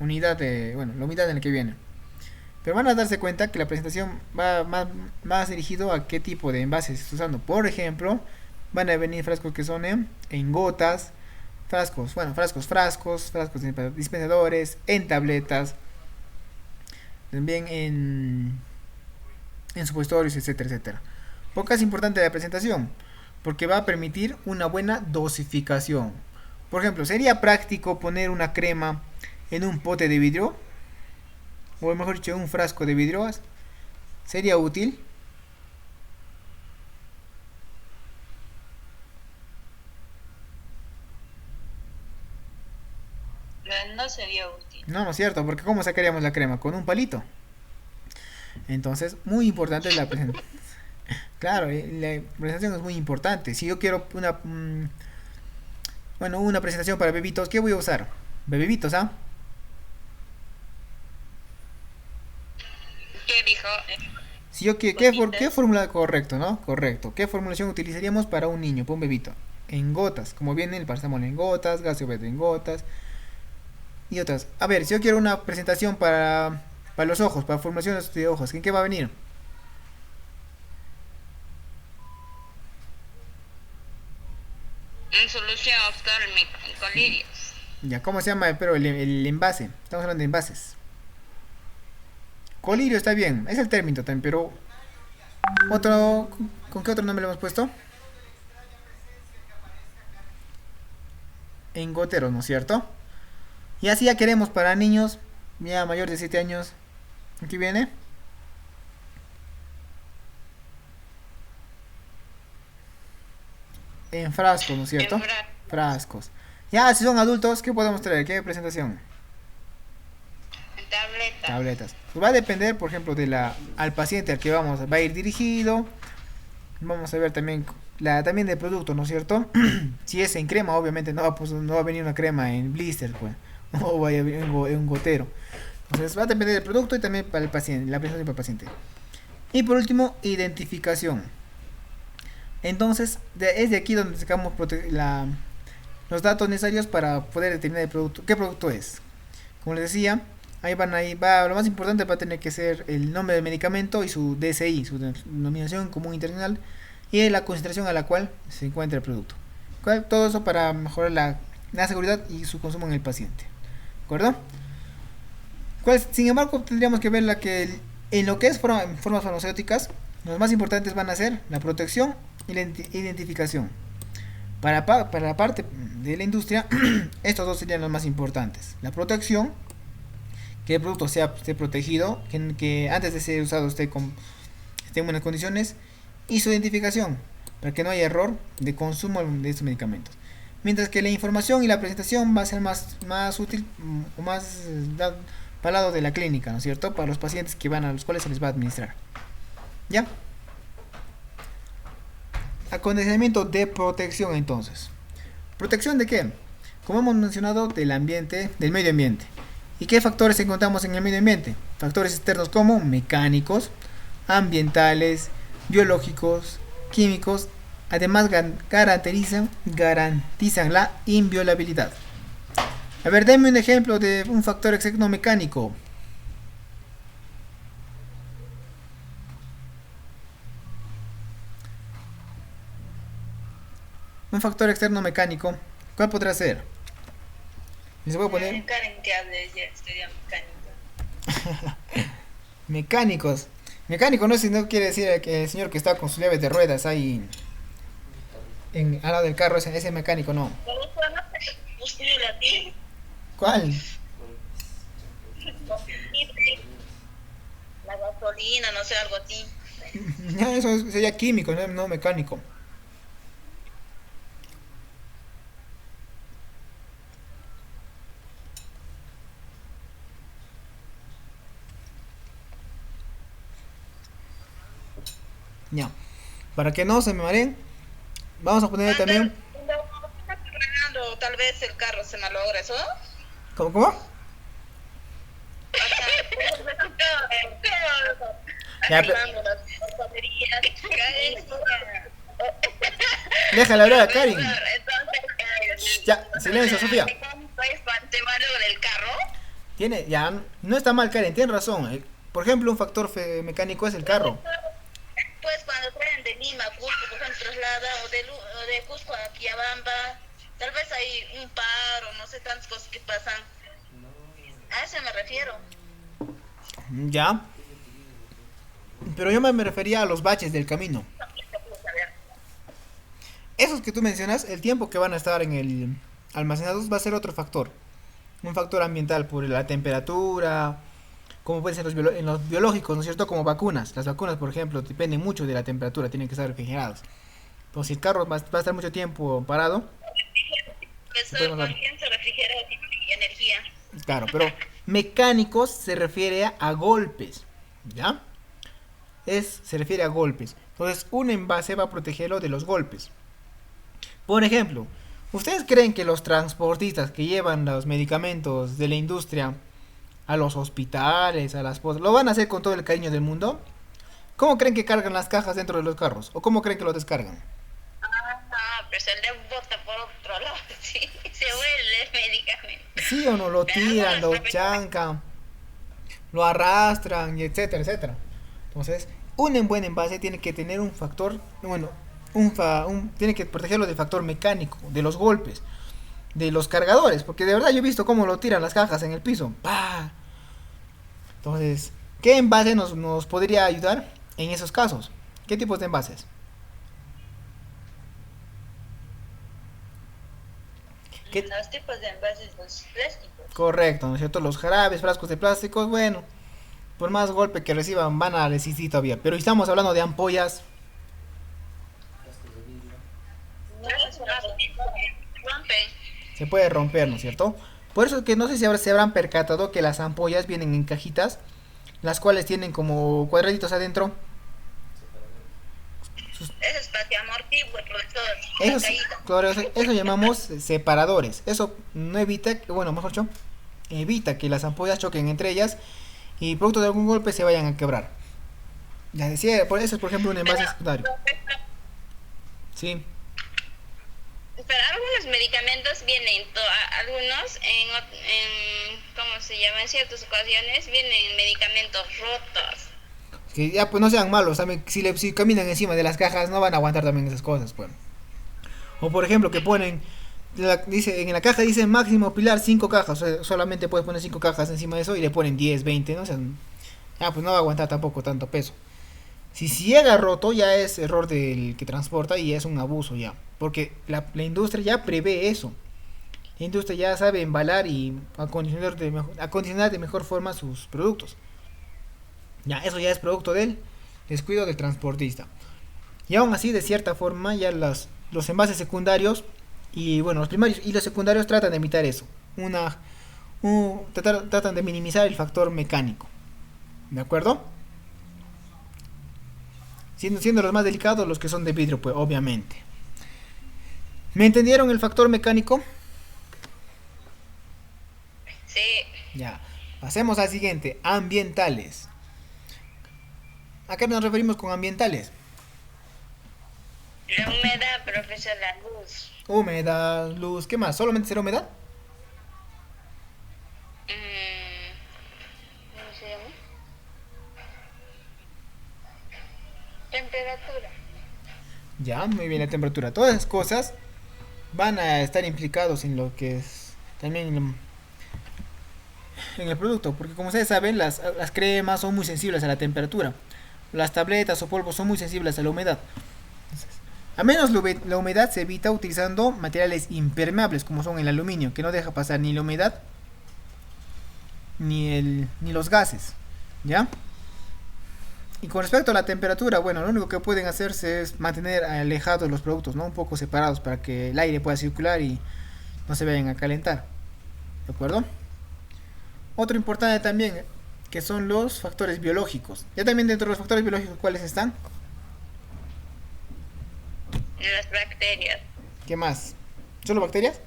Speaker 1: unidad de, bueno, la unidad en la que viene. Pero van a darse cuenta que la presentación va más dirigido a qué tipo de envases estás usando. Por ejemplo, van a venir frascos que son en gotas, frascos, bueno, frascos dispensadores, en tabletas, también en supositorios, etcétera, etcétera. ¿Por qué es importante la presentación? Porque va a permitir una buena dosificación. Por ejemplo, ¿sería práctico poner una crema en un pote de vidrio? O mejor dicho, en un frasco de vidrio. ¿Sería útil?
Speaker 3: No sería útil.
Speaker 1: No, no es cierto, porque ¿cómo sacaríamos la crema? Con un palito. Entonces, muy importante la presentación. Claro, la presentación es muy importante. Si yo quiero bueno, una presentación para bebitos, ¿qué voy a usar? Bebitos, ¿ah?
Speaker 3: ¿Qué dijo?
Speaker 1: Si yo ¿qué
Speaker 3: Gotitas.
Speaker 1: fórmula correcto, no? Correcto. ¿Qué formulación utilizaríamos para un niño, para un bebito? En gotas, como viene el paracetamol en gotas, gaseobeto en gotas y otras. A ver, si yo quiero una presentación para los ojos, para formulaciones de ojos, ¿en qué va a venir?
Speaker 3: En solución oftálmica, en colirios.
Speaker 1: Ya, ¿cómo se llama? Pero el envase. Estamos hablando de envases. Colirio está bien, es el término también, pero otro, ¿con qué otro nombre le hemos puesto? En goteros, ¿no es cierto? Y así ya queremos para niños ya mayores de 7 años. Aquí viene. En frascos, ¿no es
Speaker 3: En
Speaker 1: cierto?
Speaker 3: frascos,
Speaker 1: Frascos. Ya, si son adultos, ¿qué podemos traer? ¿Qué presentación?
Speaker 3: en tabletas.
Speaker 1: Tabletas. Pues va a depender, por ejemplo, al paciente al que va a ir dirigido. Vamos a ver también también del producto, ¿no es cierto? Si es en crema, obviamente no va a venir una crema en blister, pues. O vaya en un gotero. Entonces va a depender del producto y también para el paciente, la presentación para el paciente. Y por último, identificación. Entonces, es de aquí donde sacamos los datos necesarios para poder determinar el producto. ¿Qué producto es? Como les decía, ahí va, lo más importante va a tener que ser el nombre del medicamento y su DSI, su denominación común internacional, y la concentración a la cual se encuentra el producto. Todo eso para mejorar la seguridad y su consumo en el paciente. ¿De acuerdo? Sin embargo, tendríamos que ver en lo que es formas farmacéuticas, los más importantes van a ser la protección y la identificación. Para la parte de la industria, estos dos serían los más importantes. La protección, que el producto esté protegido, que antes de ser usado esté en buenas condiciones, y su identificación, para que no haya error de consumo de estos medicamentos. Mientras que la información y la presentación va a ser más útil o más para el lado de la clínica, ¿no es cierto? Para los pacientes a los cuales se les va a administrar. ¿Ya? Acondicionamiento de protección, entonces. ¿Protección de qué? Como hemos mencionado, del medio ambiente. ¿Y qué factores encontramos en el medio ambiente? Factores externos como mecánicos, ambientales, biológicos, químicos. Además garantizan la inviolabilidad. A ver, denme un ejemplo de un factor externo mecánico. Un factor externo mecánico, ¿cuál podrá ser? Les voy a poner
Speaker 3: Karen que hable, ella estudia mecánica.
Speaker 1: mecánicos. Mecánico no quiere decir que el señor que está con sus llaves de ruedas ahí al lado del carro, ese mecánico, no. ¿Cuál?
Speaker 3: La gasolina, no sé, algo así.
Speaker 1: Ya, eso sería químico, no mecánico. Ya. Para que no se me mareen, vamos a poner también.
Speaker 3: Tal vez el carro se malogra, ¿eso?
Speaker 1: ¿Cómo? Ya, déjala hablar a Karin. Ya, silencio, Sofía.
Speaker 3: ¿Te malogra el carro?
Speaker 1: No está mal, Karen, tiene razón. Por ejemplo, un factor mecánico es el carro.
Speaker 3: Pues cuando traen de Lima a Cusco, por ejemplo, traslada, o de Cusco a Quiabamba, tal vez hay un paro, no sé, tantas cosas que pasan. A eso me refiero.
Speaker 1: Ya. Pero yo me refería a los baches del camino. Esos que tú mencionas, el tiempo que van a estar en el almacenados va a ser otro factor. Un factor ambiental por la temperatura, como puede ser en los biológicos, ¿no es cierto? Como vacunas. Las vacunas, por ejemplo, dependen mucho de la temperatura, tienen que estar refrigerados. Entonces, si el carro va a estar mucho tiempo parado,
Speaker 3: Eso también se refrigera y energía.
Speaker 1: Claro, pero mecánicos se refiere a golpes, ¿ya? Se refiere a golpes. Entonces, un envase va a protegerlo de los golpes. Por ejemplo, ¿ustedes creen que los transportistas que llevan los medicamentos de la industria a los hospitales, lo van a hacer con todo el cariño del mundo? ¿Cómo creen que cargan las cajas dentro de los carros? ¿O cómo creen que lo descargan?
Speaker 3: Pero se le bota por otro lado, sí, se huele el medicamento.
Speaker 1: Sí o no, lo tiran, lo chancan, lo arrastran, y etcétera, etcétera. Entonces, un buen envase tiene que tener un factor, tiene que protegerlo del factor mecánico, de los golpes, de los cargadores, porque de verdad yo he visto cómo lo tiran las cajas en el piso. ¡Pah! Entonces, ¿qué envase nos podría ayudar en esos casos? ¿Qué tipos de envases?
Speaker 3: Los tipos de envases, los plásticos.
Speaker 1: Correcto, ¿no es cierto? Los jarabes, frascos de plásticos, bueno, por más golpe que reciban van a resistir todavía. Pero estamos hablando de ampollas. Se puede romper, ¿no es cierto? Por eso que no sé si ahora se habrán percatado que las ampollas vienen en cajitas, las cuales tienen como cuadraditos adentro.
Speaker 3: Eso es para que amortigue,
Speaker 1: eso llamamos separadores. Eso no evita, mejor dicho, evita que las ampollas choquen entre ellas y producto de algún golpe se vayan a quebrar. Ya decía, por eso es por ejemplo un envase secundario. Sí.
Speaker 2: Pero algunos medicamentos vienen, algunos ¿cómo se llama? En ciertas ocasiones vienen medicamentos rotos.
Speaker 1: Que ya pues no sean malos, también si caminan encima de las cajas no van a aguantar también esas cosas, pues. O por ejemplo que ponen, dice, en la caja dice máximo pilar 5 cajas, o sea, solamente puedes poner 5 cajas encima de eso y le ponen 10, 20, ¿no? O sea, pues no va a aguantar tampoco tanto peso. Si llega roto ya es error del que transporta y es un abuso ya, porque la industria ya prevé eso. La industria ya sabe embalar y acondicionar de mejor forma sus productos. Ya, eso ya es producto del descuido del transportista. Y aún así, de cierta forma, ya los envases secundarios y bueno, los primarios y los secundarios tratan de evitar eso. Tratan de minimizar el factor mecánico. ¿De acuerdo? Siendo los más delicados los que son de vidrio, pues obviamente. ¿Me entendieron el factor mecánico?
Speaker 2: Sí.
Speaker 1: Ya. Pasemos al siguiente, ambientales. ¿A qué nos referimos con ambientales?
Speaker 2: La humedad, profesor, la luz.
Speaker 1: Humedad, luz, ¿qué más? ¿Solamente será humedad?
Speaker 2: ¿Cómo se llama? Temperatura.
Speaker 1: Ya, muy bien, la temperatura. Todas esas cosas van a estar implicados en lo que es también en el producto, porque como ustedes saben, las cremas son muy sensibles a la temperatura. Las tabletas o polvos son muy sensibles a la humedad. A menos la humedad se evita utilizando materiales impermeables como son el aluminio, que no deja pasar ni la humedad ni los gases, ¿ya? Y con respecto a la temperatura, bueno, lo único que pueden hacerse es mantener alejados los productos, ¿no? Un poco separados para que el aire pueda circular y no se vayan a calentar, ¿de acuerdo? Otro importante también, que son los factores biológicos. Ya también dentro de los factores biológicos, ¿cuáles están?
Speaker 2: Las bacterias.
Speaker 1: ¿Qué más? ¿Solo bacterias?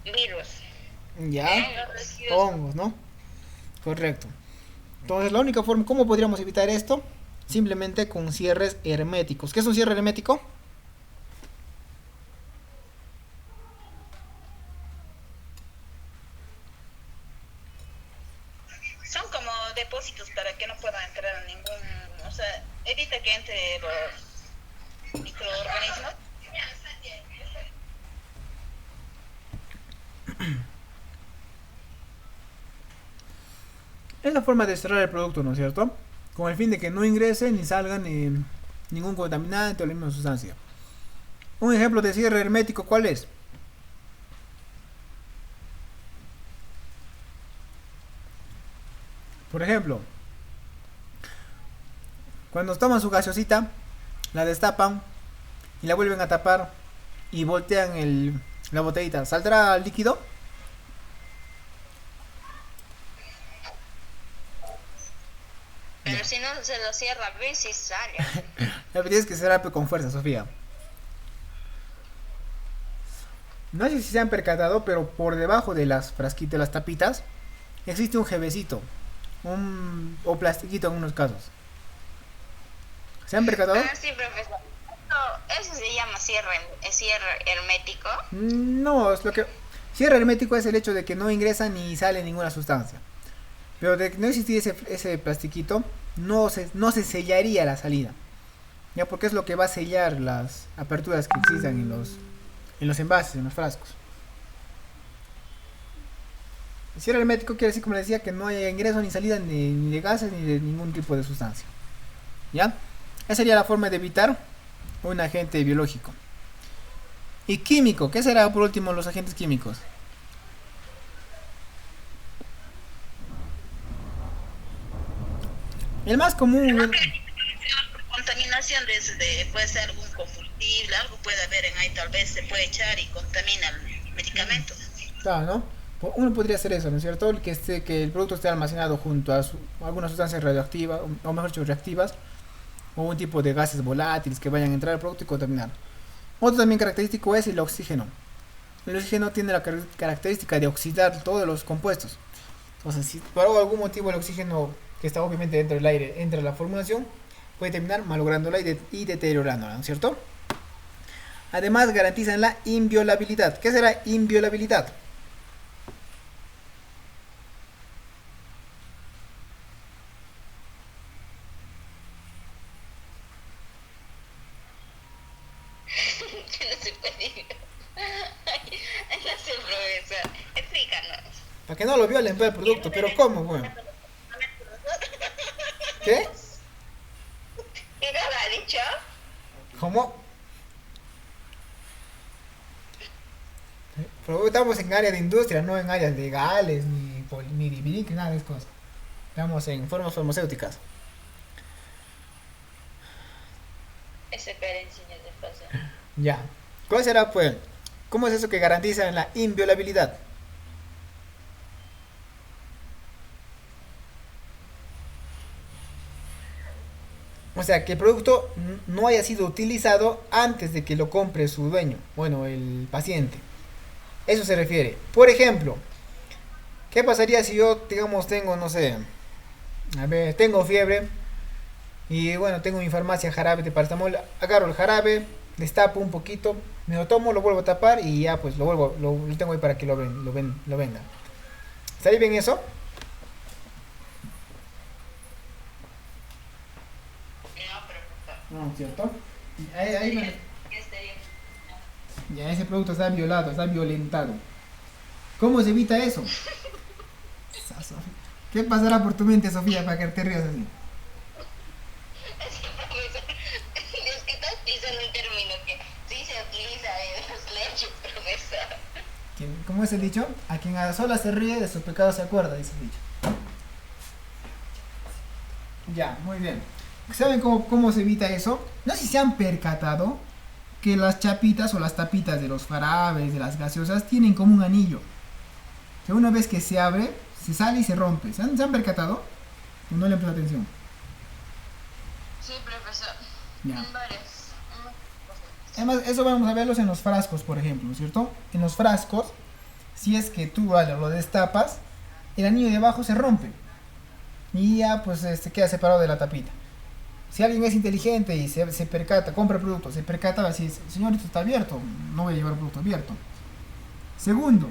Speaker 2: Virus.
Speaker 1: Ya. Hongos, ¿no? Correcto. Entonces, la única forma, ¿cómo podríamos evitar esto? Simplemente con cierres herméticos. ¿Qué es un cierre hermético?
Speaker 3: Son como depósitos para que no pueda entrar ningún, o sea, evita que entre los microorganismos.
Speaker 1: Es la forma de cerrar el producto, ¿no es cierto? Con el fin de que no ingrese ni salga ningún contaminante o la misma sustancia. Un ejemplo de cierre hermético, ¿cuál es? Por ejemplo, cuando toman su gaseosita, la destapan y la vuelven a tapar y voltean la botellita, ¿saldrá líquido?
Speaker 2: Pero si no se lo cierra, a ver si sale.
Speaker 1: La verdad es que será con fuerza, Sofía. No sé si se han percatado, pero por debajo de las frasquitas, de las tapitas, existe un jevecito. O plastiquito en unos casos. ¿Se han percatado?
Speaker 2: Ah, sí, profesor. Eso se llama cierre hermético.
Speaker 1: No, es lo que... Cierre hermético es el hecho de que no ingresa ni sale ninguna sustancia. Pero de que no existiese ese plastiquito, no se sellaría la salida. Ya, porque es lo que va a sellar las aperturas que existan en los envases, en los frascos. El cierre hermético quiere decir, como les decía, que no haya ingreso ni salida ni de gases ni de ningún tipo de sustancia. ¿Ya? Esa sería la forma de evitar un agente biológico. Y químico, ¿qué será por último los agentes químicos? El más común...
Speaker 3: Contaminación puede ser algún combustible, algo puede haber en ahí, tal vez se puede echar y contamina el medicamento.
Speaker 1: Claro, ¿no? Uno podría hacer eso, ¿no es cierto? Que el producto esté almacenado junto a algunas sustancias radioactivas, o mejor dicho, reactivas, o un tipo de gases volátiles que vayan a entrar al producto y contaminar. Otro también característico es el oxígeno. El oxígeno tiene la característica de oxidar todos los compuestos. Entonces, si por algún motivo el oxígeno, que está obviamente dentro del aire, entra a la formulación, puede terminar malográndola y deteriorándola, ¿no es cierto? Además garantizan la inviolabilidad. ¿Qué será inviolabilidad?
Speaker 2: Que no se puede. Ay, no sé, profesor. Explícanos.
Speaker 1: Para que no lo violen pues, el producto. ¿Pero cómo, bueno? ¿Qué?
Speaker 2: ¿Qué nos ha dicho?
Speaker 1: ¿Cómo? Pero estamos en áreas de industria, no en áreas legales, ni nada de esas cosas. Estamos en formas farmacéuticas.
Speaker 2: Ese carenciño de paso.
Speaker 1: Ya. ¿Cuál será, pues? ¿Cómo es eso que garantiza la inviolabilidad? O sea, que el producto no haya sido utilizado antes de que lo compre su dueño, bueno, el paciente. Eso se refiere. Por ejemplo, ¿qué pasaría si yo, digamos, tengo, no sé, a ver, tengo fiebre y bueno, tengo en mi farmacia jarabe de paracetamol, agarro el jarabe, destapo un poquito, me lo tomo, lo vuelvo a tapar y ya pues lo tengo ahí para que lo vendan. ¿Está bien eso?
Speaker 2: No, profesor.
Speaker 1: No, ¿cierto? Ahí
Speaker 2: Ya estaría.
Speaker 1: ya ese producto está violado, está violentado. ¿Cómo se evita eso? ¿Qué pasará por tu mente, Sofía, para que te rías así?
Speaker 2: Es que, profesor, es que estás utilizando un término que sí se utiliza en los leyes, profesor.
Speaker 1: ¿Cómo es el dicho? A quien a solas se ríe, de sus pecados se acuerda, dice el dicho. Ya, muy bien. ¿Saben cómo se evita eso? No sé si se han percatado que las chapitas o las tapitas de los jarabes, de las gaseosas, tienen como un anillo. Que una vez que se abre, se sale y se rompe. ¿Se han percatado? ¿O no le han prestado atención?
Speaker 2: Sí, profesor.
Speaker 1: Ya.
Speaker 2: Varias.
Speaker 1: Además, eso vamos a verlos en los frascos, por ejemplo, ¿no es cierto? En los frascos, si es que tú lo destapas, el anillo de abajo se rompe. Y ya pues queda separado de la tapita. Si alguien es inteligente y se percata, compra el producto, se percata, va a decir, señor, esto está abierto, no voy a llevar el producto abierto. Segundo,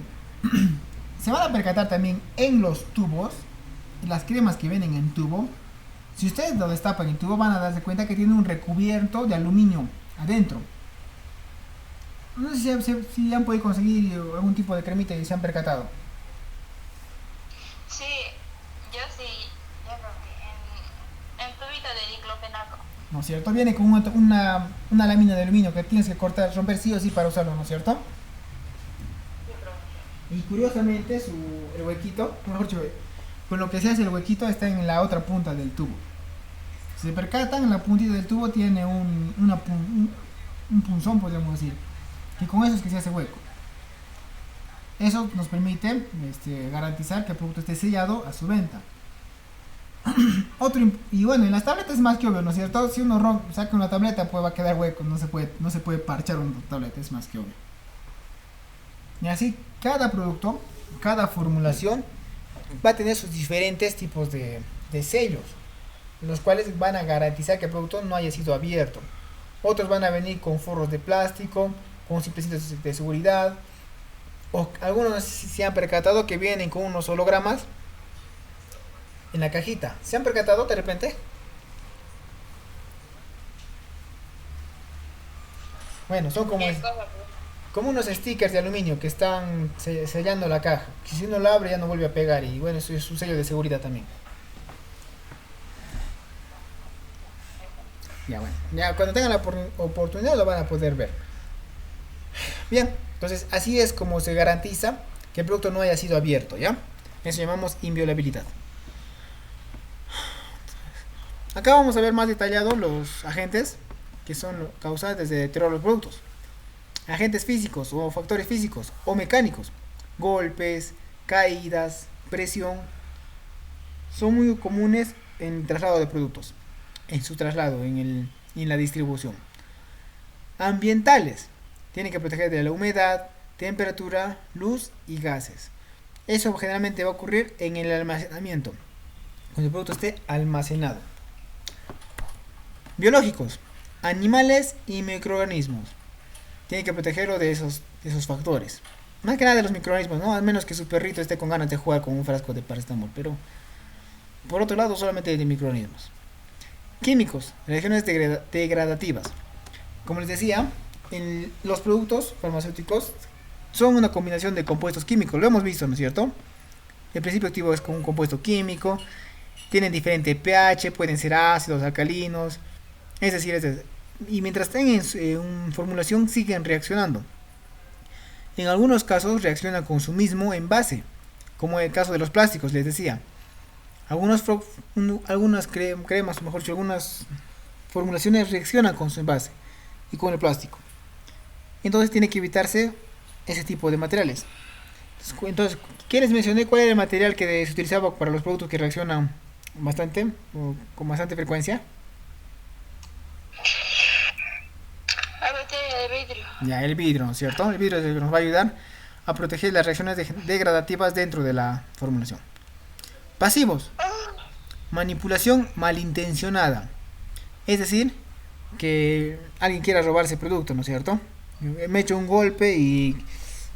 Speaker 1: se van a percatar también en los tubos, las cremas que vienen en tubo. Si ustedes lo destapan en tubo, van a darse cuenta que tiene un recubierto de aluminio adentro. No sé si han podido conseguir algún tipo de cremita y se han percatado.
Speaker 2: Sí, yo sí, yo creo que en tubito de diclofenaco.
Speaker 1: ¿No es cierto? Viene con una lámina de aluminio que tienes que cortar, romper sí o sí para usarlo, ¿no es cierto?
Speaker 2: Sí, profesor.
Speaker 1: Y curiosamente el huequito, mejor dicho, con lo que se hace el huequito está en la otra punta del tubo. Si se percatan, en la puntita del tubo tiene un punzón, podríamos decir. Y con eso es que se hace hueco. Eso nos permite garantizar que el producto esté sellado a su venta. Y bueno, en las tabletas es más que obvio, ¿no es cierto? Si uno saca una tableta, pues va a quedar hueco, no se puede parchar una tableta, es más que obvio. Y así, cada producto, cada formulación va a tener sus diferentes tipos de sellos, los cuales van a garantizar que el producto no haya sido abierto. Otros van a venir con forros de plástico, con simplecitos de seguridad, o algunos no sé si se han percatado que vienen con unos hologramas en la cajita. ¿Se han percatado de repente? Bueno, son como unos stickers de aluminio que están sellando la caja, que si uno la abre ya no vuelve a pegar, y bueno, eso es un sello de seguridad también. Ya bueno, ya cuando tengan la oportunidad lo van a poder ver. Bien, entonces así es como se garantiza que el producto no haya sido abierto, ¿ya? Eso llamamos inviolabilidad. Acá vamos a ver más detallado los agentes que son causantes de deterioro de los productos. Agentes físicos o factores físicos o mecánicos, golpes, caídas, presión, son muy comunes en el traslado de productos, en su traslado, en la distribución. Ambientales, tienen que proteger de la humedad, temperatura, luz y gases. Eso generalmente va a ocurrir en el almacenamiento, cuando el producto esté almacenado. Biológicos, animales y microorganismos. tiene que protegerlo de esos factores. Más que nada de los microorganismos, ¿no? Al menos que su perrito esté con ganas de jugar con un frasco de paracetamol. Pero por otro lado, solamente de microorganismos. Químicos, reacciones degradativas. Como les decía, los productos farmacéuticos son una combinación de compuestos químicos. Lo hemos visto, ¿no es cierto? El principio activo es como un compuesto químico. Tienen diferente pH, pueden ser ácidos, alcalinos. Y mientras estén en formulación siguen reaccionando. En algunos casos reaccionan con su mismo envase, como en el caso de los plásticos, les decía. Algunas cremas, o mejor dicho, algunas formulaciones reaccionan con su envase y con el plástico. Entonces tiene que evitarse ese tipo de materiales. Entonces, ¿qué les mencioné? ¿Cuál era el material que se utilizaba para los productos que reaccionan bastante o con bastante frecuencia?
Speaker 2: La botella de vidrio.
Speaker 1: Ya, el vidrio, ¿no es cierto? El vidrio es el que nos va a ayudar a proteger las reacciones degradativas dentro de la formulación. Pasivos. Manipulación malintencionada. Es decir, que alguien quiera robarse el producto, ¿no es cierto? Me echo un golpe y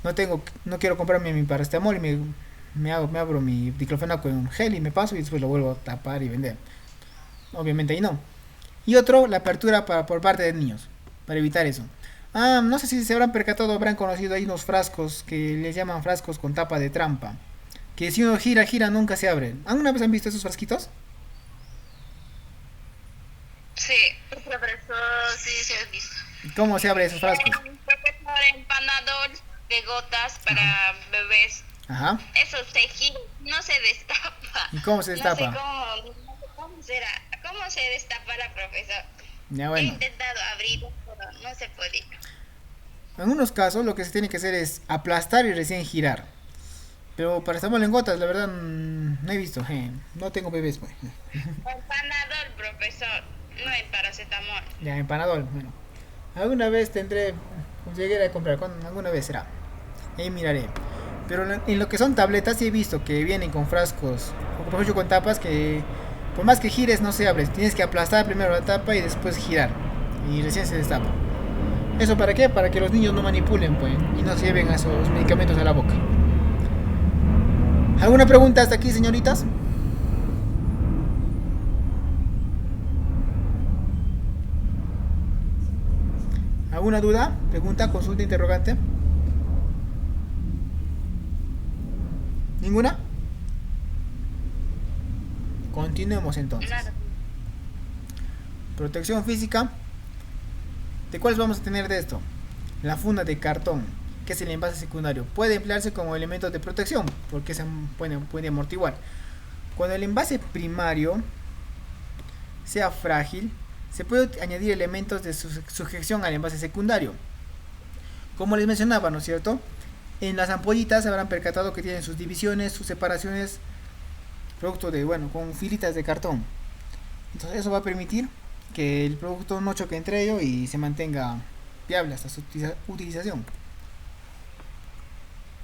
Speaker 1: no quiero comprarme mi paracetamol y me abro mi diclofenaco en gel y me paso y después lo vuelvo a tapar y vender. Obviamente ahí no. Y otro, la apertura por parte de niños, para evitar eso. No sé si se habrán percatado, habrán conocido ahí unos frascos que les llaman frascos con tapa de trampa. Que si uno gira, nunca se abren. ¿Alguna vez han visto esos frasquitos?
Speaker 2: Sí, profesor, sí, se ha visto.
Speaker 1: ¿Cómo se abren esos frascos?
Speaker 2: Profesor, empanador de gotas para bebés.
Speaker 1: Ajá.
Speaker 2: Eso se gira, no se destapa.
Speaker 1: ¿Y cómo se destapa?
Speaker 2: No sé cómo se destapará, profesor.
Speaker 1: Ya
Speaker 2: He
Speaker 1: bueno.
Speaker 2: intentado abrirlo, pero no se podía.
Speaker 1: En unos casos lo que se tiene que hacer es aplastar y recién girar. Pero paracetamol en gotas, la verdad, no he visto. No tengo bebés, pues.
Speaker 2: Empanador, profesor, no en paracetamol.
Speaker 1: Ya, empanador, bueno. Alguna vez llegué a comprar, alguna vez será. Ahí miraré. Pero en lo que son tabletas sí he visto que vienen con frascos, o por ejemplo con tapas que por más que gires no se abre. Tienes que aplastar primero la tapa y después girar. Y recién se destapa. ¿Eso para qué? Para que los niños no manipulen, pues, y no se lleven a esos medicamentos a la boca. ¿Alguna pregunta hasta aquí, señoritas? ¿Alguna duda? ¿Pregunta? ¿Consulta? ¿Interrogante? ¿Ninguna? Continuemos entonces.
Speaker 2: Nada.
Speaker 1: Protección física. ¿De cuáles vamos a tener de esto? La funda de cartón, que es el envase secundario. Puede emplearse como elemento de protección, porque se puede amortiguar. Cuando el envase primario sea frágil, se puede añadir elementos de sujeción al envase secundario. Como les mencionaba, ¿no es cierto? En las ampollitas se habrán percatado que tienen sus divisiones, sus separaciones, producto de, con filitas de cartón. Entonces eso va a permitir que el producto no choque entre ellos y se mantenga viable hasta su utilización.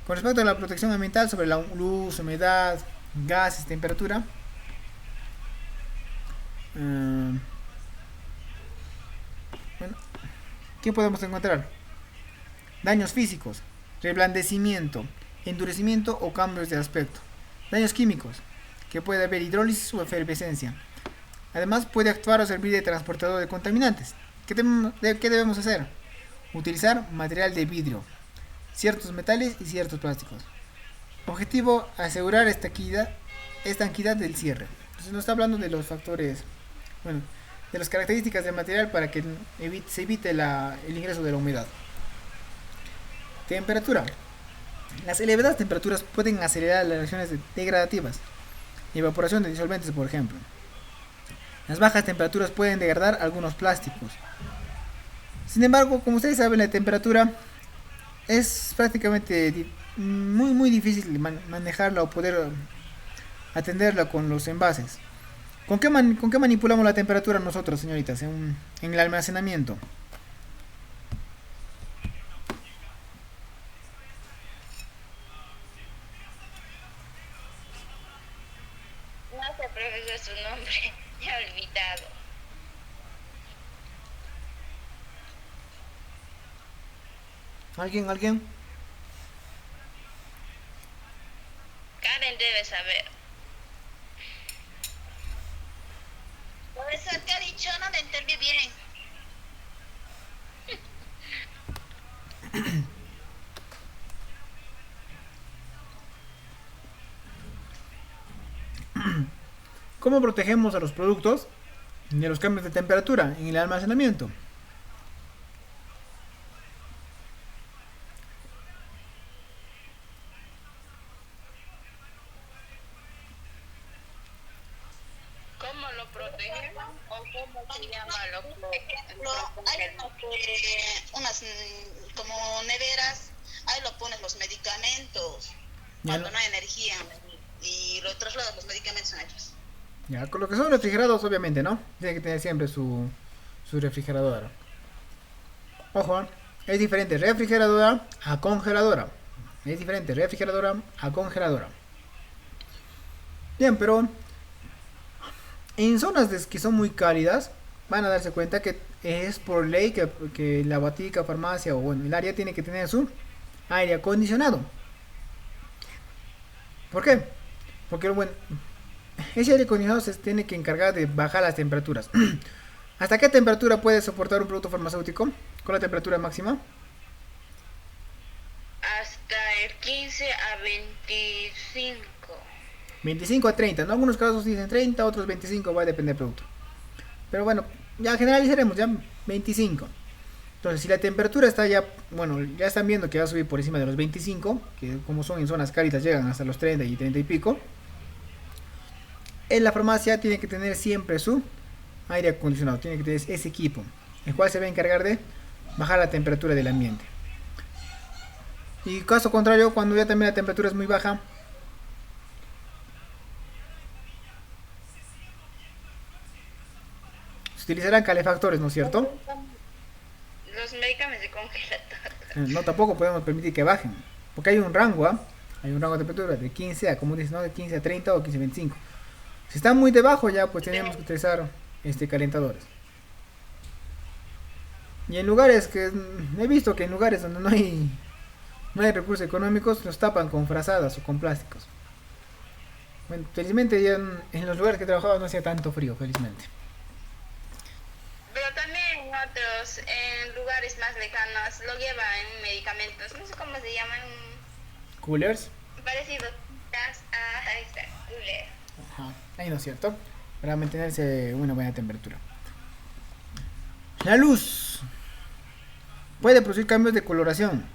Speaker 1: Con respecto a la protección ambiental sobre la luz, humedad, gases, temperatura, ¿qué podemos encontrar? Daños físicos, reblandecimiento, endurecimiento o cambios de aspecto. Daños químicos, que puede haber hidrólisis o efervescencia. Además puede actuar o servir de transportador de contaminantes. ¿Qué debemos hacer? Utilizar material de vidrio, ciertos metales y ciertos plásticos. Objetivo, asegurar estanquidad del cierre. Entonces nos está hablando de los factores, de las características del material para que se evite el ingreso de la humedad. Temperatura. Las elevadas temperaturas pueden acelerar las reacciones degradativas, evaporación de disolventes, por ejemplo. Las bajas temperaturas pueden degradar algunos plásticos. Sin embargo, como ustedes saben, la temperatura es prácticamente muy difícil de manejarla o poder atenderla con los envases. ¿Con qué manipulamos la temperatura nosotros, señoritas, en el almacenamiento?
Speaker 2: No sé, profesor, su nombre. Ya he olvidado.
Speaker 1: ¿Alguien?
Speaker 2: Karen debe saber.
Speaker 3: Profesor, ¿qué ha dicho? No le entendí bien.
Speaker 1: ¿Cómo protegemos a los productos de los cambios de temperatura en el almacenamiento?
Speaker 2: ¿Cómo lo protegemos o cómo se llama
Speaker 3: Por ejemplo, hay unas como neveras, ahí lo pones los medicamentos
Speaker 1: Ya,
Speaker 3: cuando no hay energía y lo trasladas los medicamentos a ellos.
Speaker 1: ya, con lo que son refrigerados, obviamente, ¿no? Tiene que tener siempre su refrigeradora. Ojo, es diferente refrigeradora a congeladora. Es diferente refrigeradora a congeladora. Bien, pero en zonas que son muy cálidas, van a darse cuenta que es por ley que la botica, farmacia o bueno, el área tiene que tener su aire acondicionado. ¿Por qué? Porque bueno, ese aire acondicionado se tiene que encargar de bajar las temperaturas. ¿Hasta qué temperatura puede soportar un producto farmacéutico con la temperatura máxima?
Speaker 2: Hasta el 15 a 25.
Speaker 1: 25 a 30, en algunos casos dicen 30, otros 25, va a depender del producto. Pero bueno, ya generalizaremos, ya 25. Entonces, si la temperatura está ya, bueno, ya están viendo que va a subir por encima de los 25, que como son en zonas cálidas llegan hasta los 30 y 30 y pico, en la farmacia tiene que tener siempre su aire acondicionado, tiene que tener ese equipo, el cual se va a encargar de bajar la temperatura del ambiente. Y caso contrario, cuando ya también la temperatura es muy baja, se utilizarán calefactores, ¿no es cierto?
Speaker 2: Los medicamentos de congelador.
Speaker 1: No, tampoco podemos permitir que bajen, porque hay un rango, ¿ah? Hay un rango de temperatura de 15 a, como dicen, ¿no? De 15 a 30 o 15 a 25. Si está muy debajo ya, pues tenemos que utilizar calentadores. Y en lugares que he visto que en lugares donde no hay recursos económicos, los tapan con frazadas o con plásticos. Bueno, felizmente ya en los lugares que he trabajado no hacía tanto frío, felizmente.
Speaker 2: Pero también otros, en lugares más lejanos, lo llevan en medicamentos, no sé cómo se llaman,
Speaker 1: Coolers.
Speaker 2: parecido. Ahí está, cooler.
Speaker 1: Ajá, ahí no es cierto. Para mantenerse una buena temperatura. La luz puede producir cambios de coloración.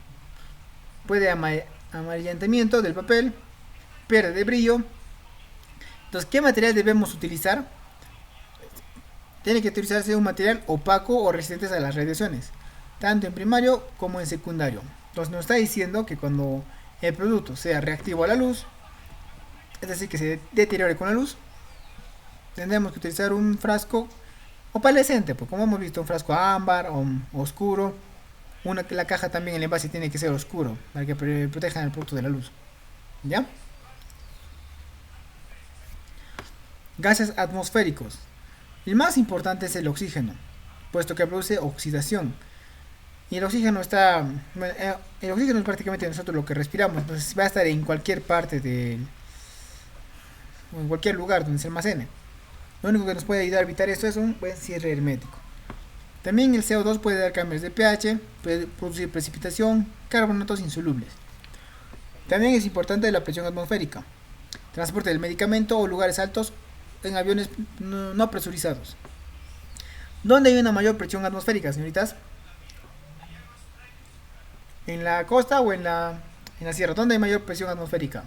Speaker 1: Puede amarillentamiento del papel, pérdida de brillo. Entonces, ¿qué material debemos utilizar? Tiene que utilizarse un material opaco o resistente a las radiaciones, tanto en primario como en secundario. Entonces nos está diciendo que cuando el producto sea reactivo a la luz, es decir, que se deteriore con la luz, tendremos que utilizar un frasco opalescente, pues como hemos visto, un frasco ámbar o oscuro. La caja también, el envase tiene que ser oscuro para que protejan el producto de la luz. ¿Ya? Gases atmosféricos. El más importante es el oxígeno, puesto que produce oxidación. Y el oxígeno el oxígeno es prácticamente nosotros lo que respiramos, entonces va a estar en cualquier parte o en cualquier lugar donde se almacene. Lo único que nos puede ayudar a evitar esto es un buen cierre hermético. También el CO2 puede dar cambios de pH, puede producir precipitación, carbonatos insolubles. También es importante la presión atmosférica, transporte del medicamento o lugares altos en aviones no presurizados. ¿Dónde hay una mayor presión atmosférica, señoritas? ¿En la costa o en la sierra? ¿Dónde hay mayor presión atmosférica?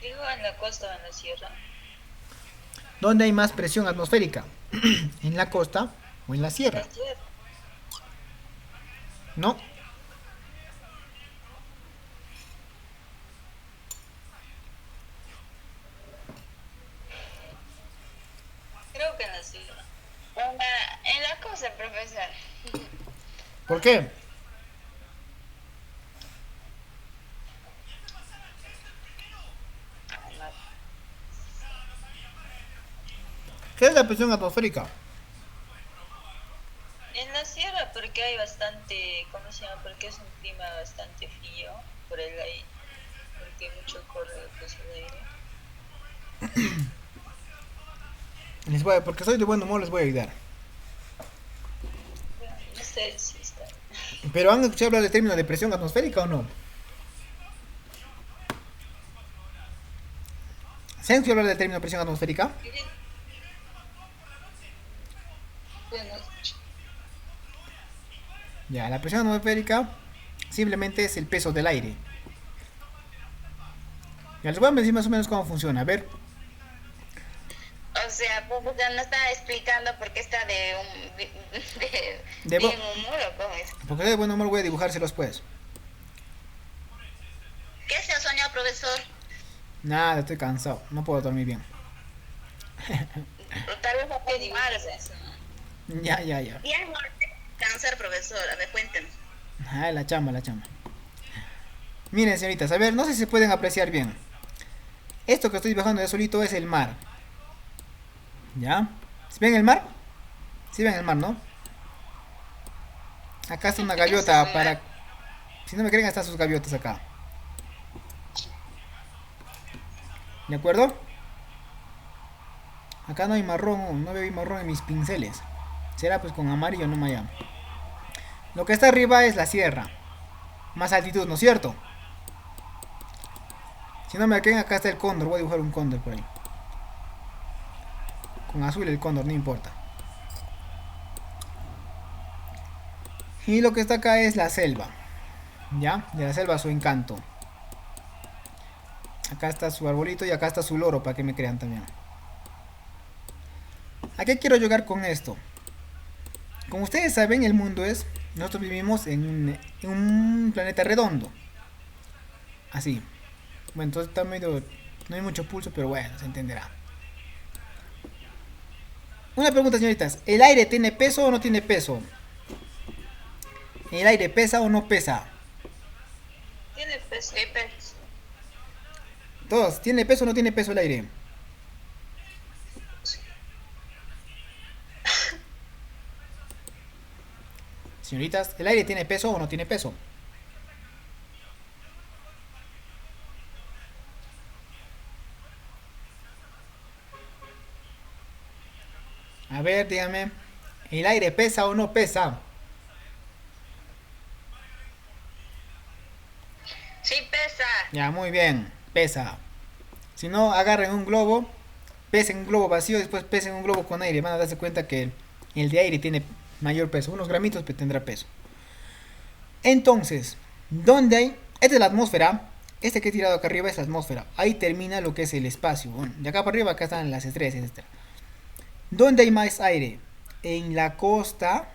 Speaker 2: Digo, en la costa o en la sierra.
Speaker 1: ¿Dónde hay más presión atmosférica? ¿En la costa o en la sierra?
Speaker 2: La sierra.
Speaker 1: No.
Speaker 2: Creo que en la sierra. En la costa, profesor.
Speaker 1: ¿Por qué? ¿Qué es la presión atmosférica?
Speaker 2: En la sierra, porque hay bastante, ¿cómo se llama? Porque es un clima bastante frío por el aire, porque mucho corre pues, el aire.
Speaker 1: Porque soy de buen humor, les voy a ayudar.
Speaker 2: No sé si está.
Speaker 1: ¿Pero han escuchado hablar del término de presión atmosférica o no? ¿Se han escuchado hablar del término presión atmosférica?
Speaker 2: Bueno,
Speaker 1: Ya, la presión atmosférica simplemente es el peso del aire. Ya les voy a decir más o menos cómo funciona. A ver,
Speaker 3: O sea, pues ya no está explicando por qué está de
Speaker 1: De bo-
Speaker 3: bien humor o cómo es.
Speaker 1: porque soy de buen humor voy a dibujárselos pues.
Speaker 3: ¿Qué se ha soñado, profesor?
Speaker 1: Nada, estoy cansado, no puedo dormir bien.
Speaker 3: O tal vez va a
Speaker 2: ¿qué dibujo es
Speaker 3: animarse.
Speaker 2: eso?
Speaker 1: Ya.
Speaker 3: Bien, cáncer, profesor. A ver, cuéntenos.
Speaker 1: Ah, la chamba. Miren, señoritas, a ver, no sé si se pueden apreciar bien. Esto que estoy dibujando ya solito es el mar. ¿Ya? ¿Se ven el mar? ¿Sí ven el mar, no? Acá está una gaviota para... Si no me creen, están sus gaviotas acá. ¿De acuerdo? Acá no hay marrón, no veo marrón en mis pinceles. Será pues con amarillo, no maya. Lo que está arriba es la sierra. Más altitud, ¿no es cierto? Si no me creen, acá está el cóndor. Voy a dibujar un cóndor por ahí. Con azul el cóndor, no importa. Y lo que está acá es la selva. ¿Ya? De la selva su encanto. Acá está su arbolito y acá está su loro, para que me crean también. ¿A qué quiero llegar con esto? Como ustedes saben, el mundo es... Nosotros vivimos en un planeta redondo. Así. Bueno, entonces está medio... No hay mucho pulso, pero bueno, se entenderá. Una pregunta, señoritas. ¿El aire tiene peso o no tiene peso? ¿El aire pesa o no pesa?
Speaker 2: Tiene peso.
Speaker 1: Todos, ¿tiene peso o no tiene peso el aire? Señoritas, ¿el aire tiene peso o no tiene peso? A ver, dígame. ¿El aire pesa o no pesa?
Speaker 3: Sí, pesa.
Speaker 1: Ya, muy bien, pesa. Si no, agarren un globo, pesen un globo vacío, después pesen un globo con aire. Van a darse cuenta que el de aire tiene mayor peso. Unos gramitos, pero tendrá peso. Entonces, ¿dónde hay? Esta es la atmósfera. Este que he tirado acá arriba es la atmósfera. Ahí termina lo que es el espacio. Bueno, de acá para arriba, acá están las estrellas, etc. ¿Dónde hay más aire? ¿En la costa?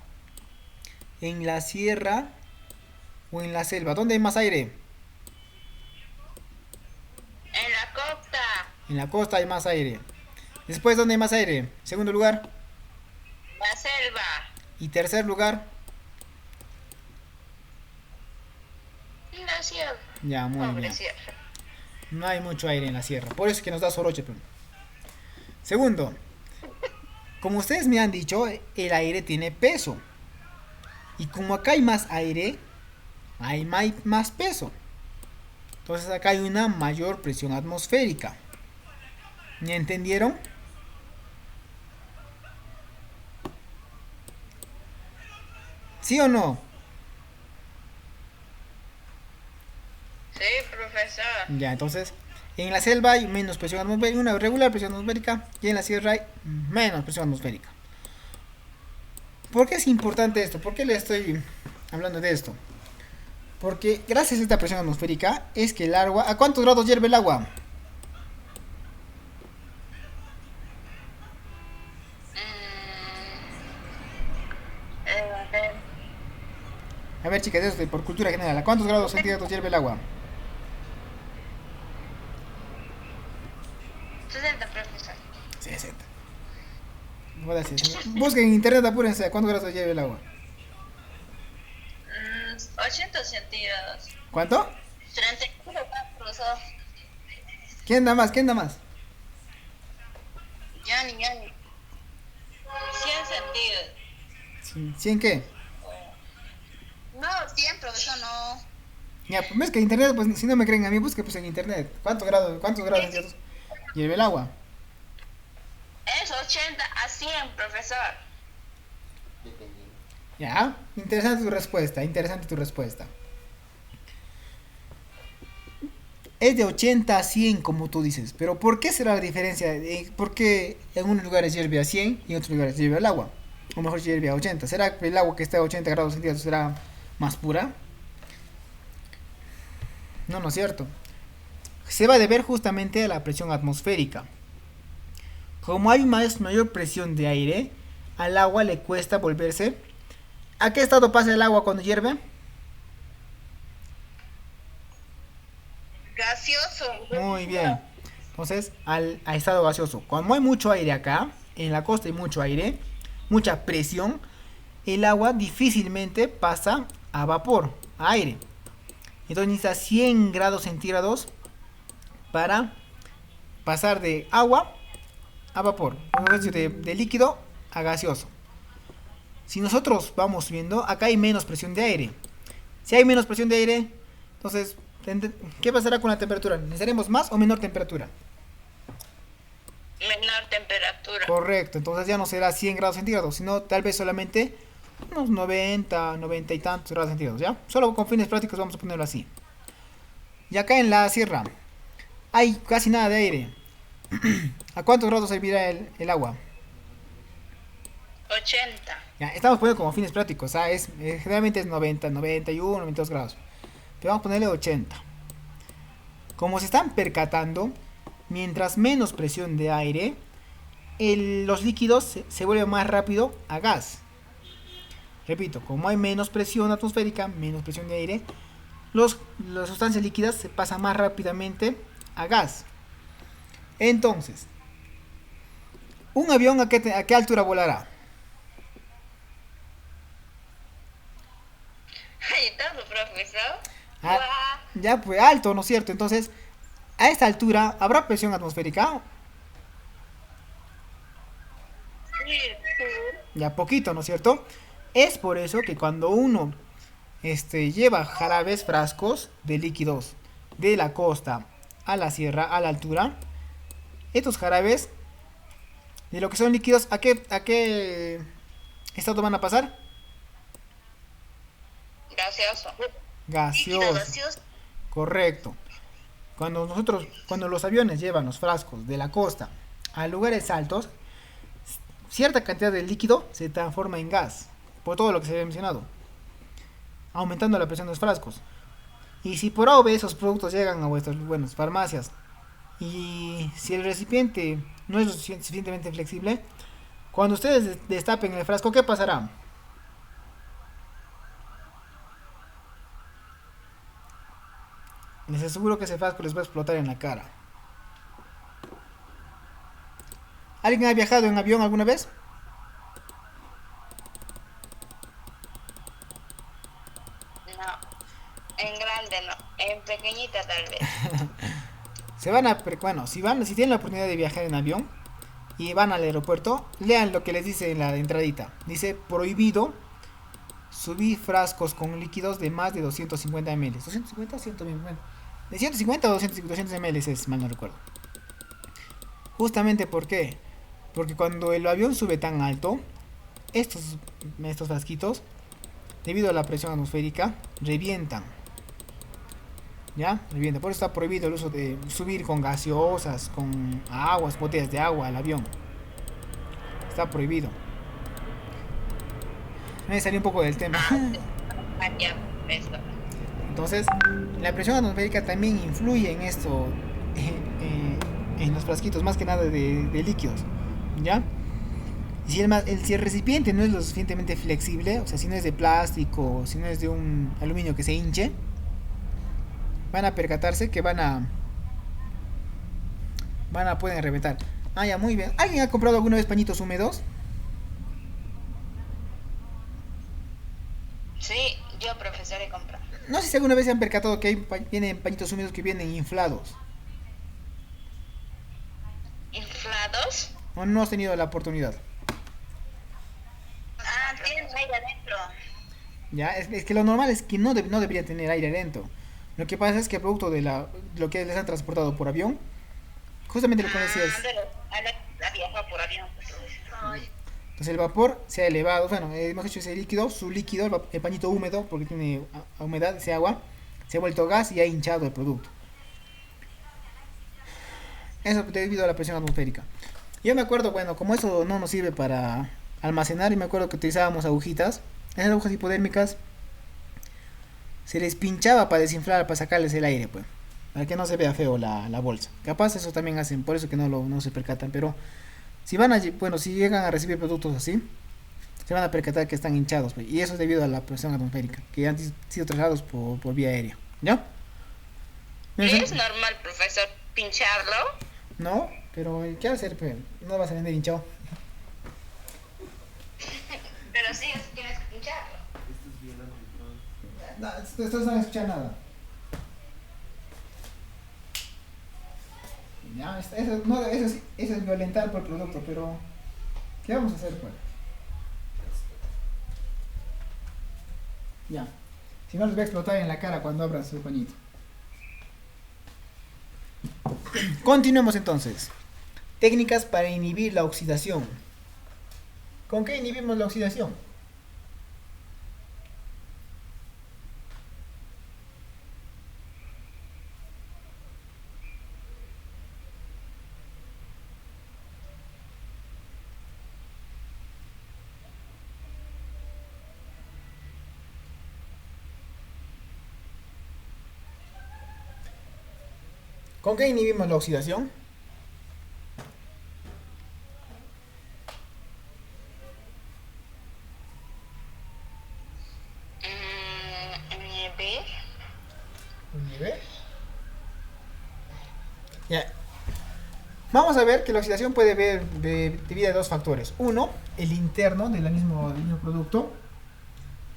Speaker 1: ¿En la sierra? ¿O en la selva? ¿Dónde hay más aire?
Speaker 3: En la costa.
Speaker 1: En la costa hay más aire. Después, ¿dónde hay más aire? Segundo lugar.
Speaker 3: La selva.
Speaker 1: Y tercer lugar.
Speaker 3: La sierra.
Speaker 1: Ya, muy
Speaker 3: Pobre
Speaker 1: bien.
Speaker 3: sierra.
Speaker 1: No hay mucho aire en la sierra. Por eso es que nos da soroche. Segundo. Como ustedes me han dicho, el aire tiene peso. Y como acá hay más aire, hay más peso. Entonces acá hay una mayor presión atmosférica. ¿Me entendieron? ¿Sí o no?
Speaker 3: Sí, profesor.
Speaker 1: Ya, entonces, en la selva hay menos presión atmosférica, una regular presión atmosférica, y en la sierra hay menos presión atmosférica. ¿Por qué es importante esto? ¿Por qué le estoy hablando de esto? Porque gracias a esta presión atmosférica es que el agua... ¿A cuántos grados hierve el agua?
Speaker 3: Eh,
Speaker 1: A ver, chicas, eso por cultura general. ¿A cuántos grados centígrados hierve el agua?
Speaker 3: 60, profesor.
Speaker 1: 60. Busquen en internet, apúrense. ¿A cuántos grados hierve el agua?
Speaker 2: 80 centígrados.
Speaker 1: ¿Cuánto?
Speaker 3: 31, profesor.
Speaker 1: ¿Quién da más? ¿Quién da más?
Speaker 3: Yani.
Speaker 1: ¿100 qué?
Speaker 3: No, 100, profesor, no.
Speaker 1: Ya, pues ves que internet, pues si no me creen a mí, busque pues en internet. ¿Cuántos grados centígrados hierve el agua?
Speaker 3: Es 80 a 100, profesor.
Speaker 1: Ya, interesante tu respuesta, interesante tu respuesta. Es de 80 a 100 como tú dices, pero ¿por qué será la diferencia? ¿Por qué en unos lugares hierve a 100 y en otros lugares hierve el agua? O mejor hierve a 80. ¿Será que el agua que está a 80 grados centígrados será más pura? No, no es cierto. Se va a deber justamente a la presión atmosférica. Como hay mayor presión de aire, al agua le cuesta volverse. ¿A qué estado pasa el agua cuando hierve?
Speaker 3: Gaseoso.
Speaker 1: Muy bien. Entonces, al estado gaseoso. Cuando hay mucho aire acá, en la costa hay mucho aire, mucha presión, el agua difícilmente pasa a vapor, a aire. Entonces necesita 100 grados centígrados para pasar de agua a vapor, es decir, de líquido a gaseoso. Si nosotros vamos subiendo, acá hay menos presión de aire. Si hay menos presión de aire, entonces, ¿qué pasará con la temperatura? ¿Necesitaremos más o menor temperatura?
Speaker 3: Menor temperatura.
Speaker 1: Correcto, entonces ya no será 100 grados centígrados, sino tal vez solamente unos 90, 90 y tantos grados centígrados, ¿ya? Solo con fines prácticos vamos a ponerlo así. Y acá en la sierra hay casi nada de aire. ¿A cuántos grados hervirá el agua?
Speaker 3: 80.
Speaker 1: Ya, estamos poniendo como fines prácticos, ¿ah? Generalmente es 90, 91, 92 grados. Pero vamos a ponerle 80. Como se están percatando, mientras menos presión de aire, los líquidos se vuelven más rápido a gas. Repito, como hay menos presión atmosférica, menos presión de aire, las sustancias líquidas se pasan más rápidamente a gas. Entonces, ¿un avión a qué altura volará?
Speaker 3: Ay, tanto, profesor.
Speaker 1: Ya pues alto, ¿no es cierto? Entonces, a esta altura, ¿habrá presión atmosférica?
Speaker 3: Sí, sí.
Speaker 1: Ya poquito, ¿no es cierto? Es por eso que cuando uno lleva jarabes, frascos de líquidos de la costa a la sierra, a la altura, estos jarabes de lo que son líquidos, ¿a qué estado van a pasar?
Speaker 3: Gaseoso.
Speaker 1: Gaseoso.
Speaker 3: Gaseoso.
Speaker 1: Correcto. Cuando los aviones llevan los frascos de la costa a lugares altos, cierta cantidad de líquido se transforma en gas, por todo lo que se había mencionado, aumentando la presión de los frascos. Y si por A o B esos productos llegan a vuestras farmacias, y si el recipiente no es lo suficientemente flexible, cuando ustedes destapen el frasco, ¿qué pasará? Les aseguro que ese frasco les va a explotar en la cara. ¿Alguien ha viajado en avión alguna vez?
Speaker 3: No. En grande no. En pequeñita tal vez.
Speaker 1: Si tienen la oportunidad de viajar en avión y van al aeropuerto, lean lo que les dice en la entradita. Dice: prohibido subir frascos con líquidos de más de 250 ml. 250 o 150. De 150 o 200 ml es, mal no recuerdo. Justamente porque cuando el avión sube tan alto, estos frasquitos, debido a la presión atmosférica, revientan. ¿Ya? Revienta. Por eso está prohibido el uso de subir con gaseosas, con aguas, botellas de agua al avión. Está prohibido. Me salí un poco del tema. Entonces, la presión atmosférica también influye en esto, en los frasquitos, más que nada de líquidos. ¿Ya? Y si el recipiente no es lo suficientemente flexible, o sea, si no es de plástico, si no es de un aluminio que se hinche, van a percatarse que pueden reventar. Ah, ya, muy bien. ¿Alguien ha comprado alguna vez pañitos húmedos?
Speaker 3: Sí, yo, profesor, he comprado.
Speaker 1: No sé si alguna vez se han percatado que vienen pañitos húmedos que vienen inflados.
Speaker 3: ¿Inflados?
Speaker 1: ¿O no has tenido la oportunidad?
Speaker 3: Ah, tienen
Speaker 1: Ya, es que lo normal es que no debería tener aire adentro. Lo que pasa es que el producto de lo que les han transportado por avión, justamente lo que decía es,
Speaker 3: La viaja por avión.
Speaker 1: entonces el vapor se ha elevado, bueno, hemos hecho ese líquido, su líquido, el pañito húmedo, porque tiene humedad, ese agua, se ha vuelto gas y ha hinchado el producto. Eso debido a la presión atmosférica. Yo me acuerdo, bueno, como eso no nos sirve para almacenar, y me acuerdo que utilizábamos agujitas, esas agujas hipodérmicas se les pinchaba para desinflar, para sacarles el aire, pues, para que no se vea feo la bolsa. Capaz eso también hacen, por eso que no se percatan, pero si bueno, si llegan a recibir productos así, se van a percatar que están hinchados, pues, y eso es debido a la presión atmosférica, que han sido trasladados por vía aérea, ¿ya?
Speaker 2: ¿Es normal, profesor, pincharlo?
Speaker 1: No, pero ¿qué hacer, pues? No vas a vender hinchado.
Speaker 2: Pero sí, tienes que pincharlo.
Speaker 1: No, estos no van a escuchar nada. Ya, eso es violentar por el producto, pero ¿qué vamos a hacer, pues? Ya. Si no les va a explotar en la cara cuando abran su pañito. Continuemos entonces. Técnicas para inhibir la oxidación. ¿Con qué inhibimos la oxidación? ¿Con qué inhibimos la oxidación?
Speaker 2: Nieve.
Speaker 1: ¿Nieve? Ya. Vamos a ver que la oxidación puede ver debido a dos factores. Uno, el interno del mismo producto.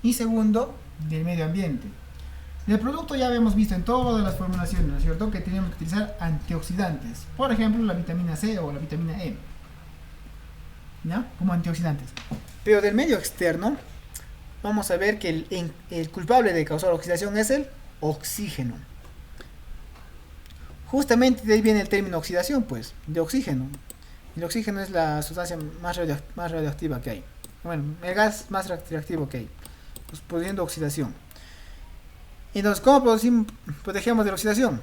Speaker 1: Y segundo, del medio ambiente. Del producto ya habíamos visto en todas las formulaciones, ¿no es cierto?, que tenemos que utilizar antioxidantes. Por ejemplo, la vitamina C o la vitamina E. ¿Ya? Como antioxidantes. Pero del medio externo, vamos a ver que el culpable de causar oxidación es el oxígeno. Justamente de ahí viene el término oxidación, pues, de oxígeno. El oxígeno es la sustancia más radioactiva que hay. Bueno, el gas más radioactivo que hay, pues, produciendo oxidación. Entonces, ¿cómo protegemos de la oxidación?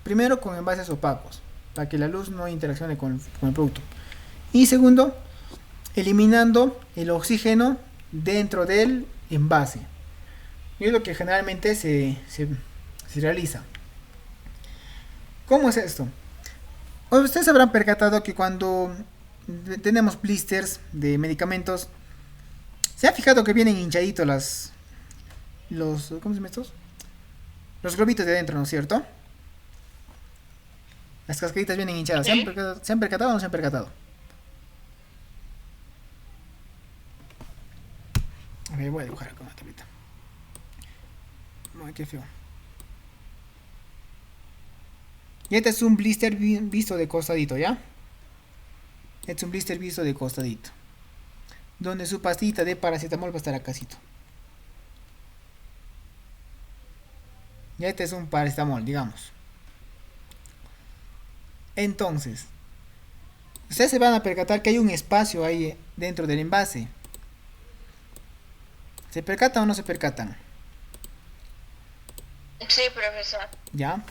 Speaker 1: Primero, con envases opacos, para que la luz no interaccione con el producto. Y segundo, eliminando el oxígeno dentro del envase. Y es lo que generalmente se realiza. ¿Cómo es esto? Ustedes habrán percatado que cuando tenemos blisters de medicamentos, ¿se ha fijado que vienen hinchaditos ¿cómo se llaman estos? Los globitos de adentro, ¿no es cierto? Las cascaditas vienen hinchadas.
Speaker 2: Sí.
Speaker 1: ¿Se han percatado o no se han percatado? A ver, voy a dibujar con la tableta. Ay, qué feo. Y este es un blister visto de costadito, ¿ya? Este es un blister visto de costadito, donde su pastita de paracetamol va a estar acásito. Y este es un paracetamol, digamos. Entonces, ustedes se van a percatar que hay un espacio ahí dentro del envase. ¿Se percatan o no se percatan?
Speaker 2: Sí, profesor.
Speaker 1: ¿Ya?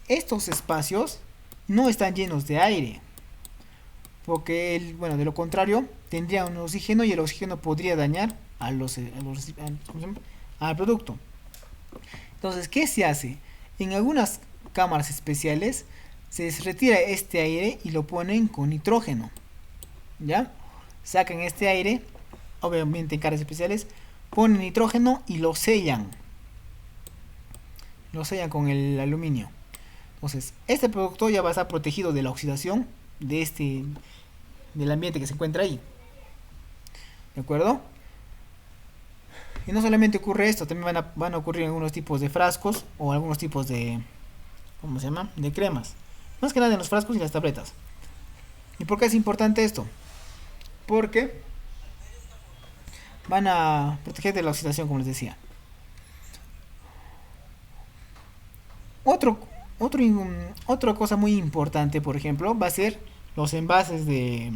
Speaker 1: Estos espacios no están llenos de aire, porque de lo contrario tendría un oxígeno y el oxígeno podría dañar al producto. Entonces, ¿qué se hace? En algunas cámaras especiales se retira este aire y lo ponen con nitrógeno, ¿ya? Sacan este aire, obviamente en cámaras especiales, ponen nitrógeno y lo sellan con el aluminio. Entonces, este producto ya va a estar protegido de la oxidación del ambiente que se encuentra ahí. ¿De acuerdo? Y no solamente ocurre esto, también van a ocurrir algunos tipos de frascos o algunos tipos de, ¿cómo se llama?, de cremas. Más que nada en los frascos y las tabletas. ¿Y por qué es importante esto? Porque van a proteger de la oxidación, como les decía. Otro, otra cosa muy importante, por ejemplo, va a ser los envases de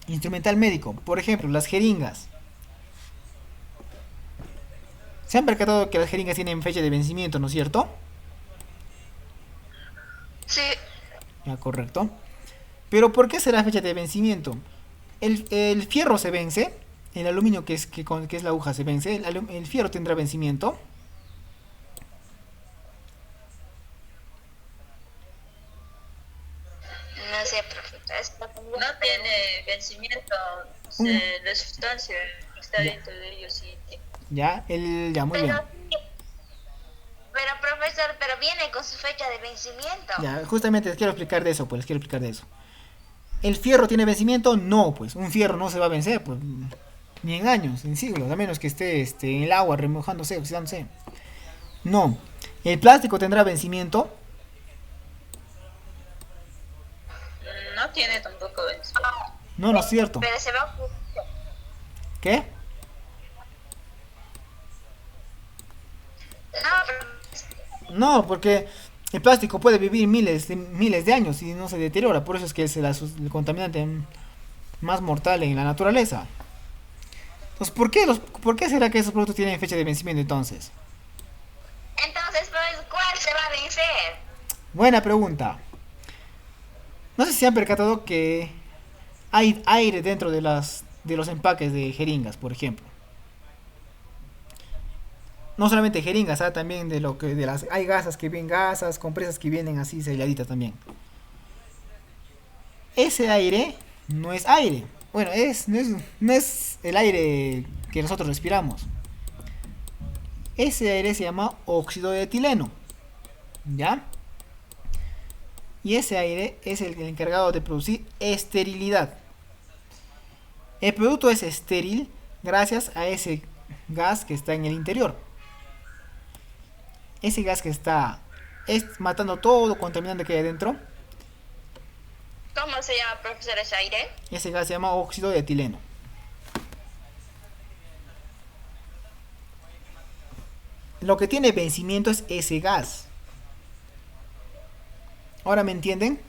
Speaker 1: instrumental médico. Por ejemplo, las jeringas. Se han percatado que las jeringas tienen fecha de vencimiento, ¿no es cierto?
Speaker 2: Sí,
Speaker 1: Ya, correcto. Pero ¿por qué será fecha de vencimiento? El fierro se vence, el aluminio que es la aguja se vence, el fierro tendrá vencimiento.
Speaker 2: no sé, profesor.
Speaker 3: No tiene vencimiento,
Speaker 1: Un,
Speaker 3: la sustancia que está
Speaker 1: ya,
Speaker 3: dentro de ellos sí.
Speaker 1: ya, muy
Speaker 2: Pero,
Speaker 1: bien.
Speaker 2: pero profesor, pero viene con su fecha de vencimiento.
Speaker 1: Ya, justamente les quiero explicar de eso, pues les quiero explicar de eso. ¿El fierro tiene vencimiento? No, pues un fierro no se va a vencer, pues ni en años, en siglos, a menos que esté en el agua remojándose, oxidándose. No. ¿El plástico tendrá vencimiento?
Speaker 3: No tiene tampoco vencimiento.
Speaker 1: No, no es cierto.
Speaker 2: Pero se va.
Speaker 1: ¿Qué?
Speaker 2: No, pero
Speaker 1: No, porque el plástico puede vivir miles de años y no se deteriora, por eso es que es el contaminante más mortal en la naturaleza. Entonces, ¿por qué será que esos productos tienen fecha de vencimiento entonces?
Speaker 2: entonces, pues, ¿cuál se va a vencer?
Speaker 1: Buena pregunta. No sé si se han percatado que hay aire dentro de los empaques de jeringas, por ejemplo. No solamente jeringas, también hay gasas que vienen gasas, compresas que vienen así selladitas también. Ese aire no es aire. Bueno, no es el aire que nosotros respiramos. Ese aire se llama óxido de etileno. ¿Ya? Y ese aire es el encargado de producir esterilidad. El producto es estéril gracias a ese gas que está en el interior. Ese gas que está matando todo contaminante que hay adentro,
Speaker 2: ¿Cómo se llama, profesor, ese aire?
Speaker 1: ese gas se llama óxido de etileno. Lo que tiene vencimiento es ese gas. ¿Ahora me entienden?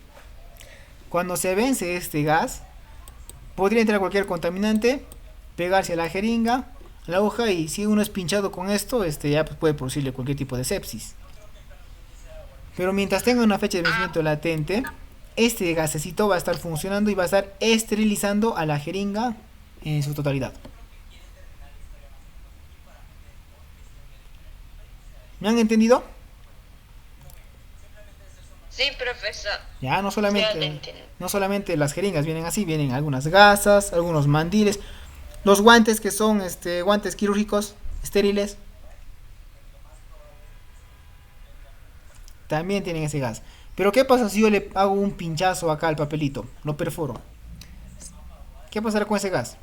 Speaker 1: Cuando se vence este gas, podría entrar cualquier contaminante, pegarse a la jeringa, a la aguja, y si uno es pinchado con esto, ya pues, puede producirle cualquier tipo de sepsis. Pero mientras tenga una fecha de vencimiento latente, este gasecito va a estar funcionando y va a estar esterilizando a la jeringa en su totalidad. ¿Me han entendido?
Speaker 2: Sí, profesor.
Speaker 1: Ya,
Speaker 2: Sí, ya lo entiendo.
Speaker 1: no solamente las jeringas vienen así, vienen algunas gasas, algunos mandiles, los guantes que son guantes quirúrgicos estériles, también tienen ese gas. Pero ¿qué pasa si yo le hago un pinchazo acá al papelito? Lo perforo. ¿Qué pasará con ese gas?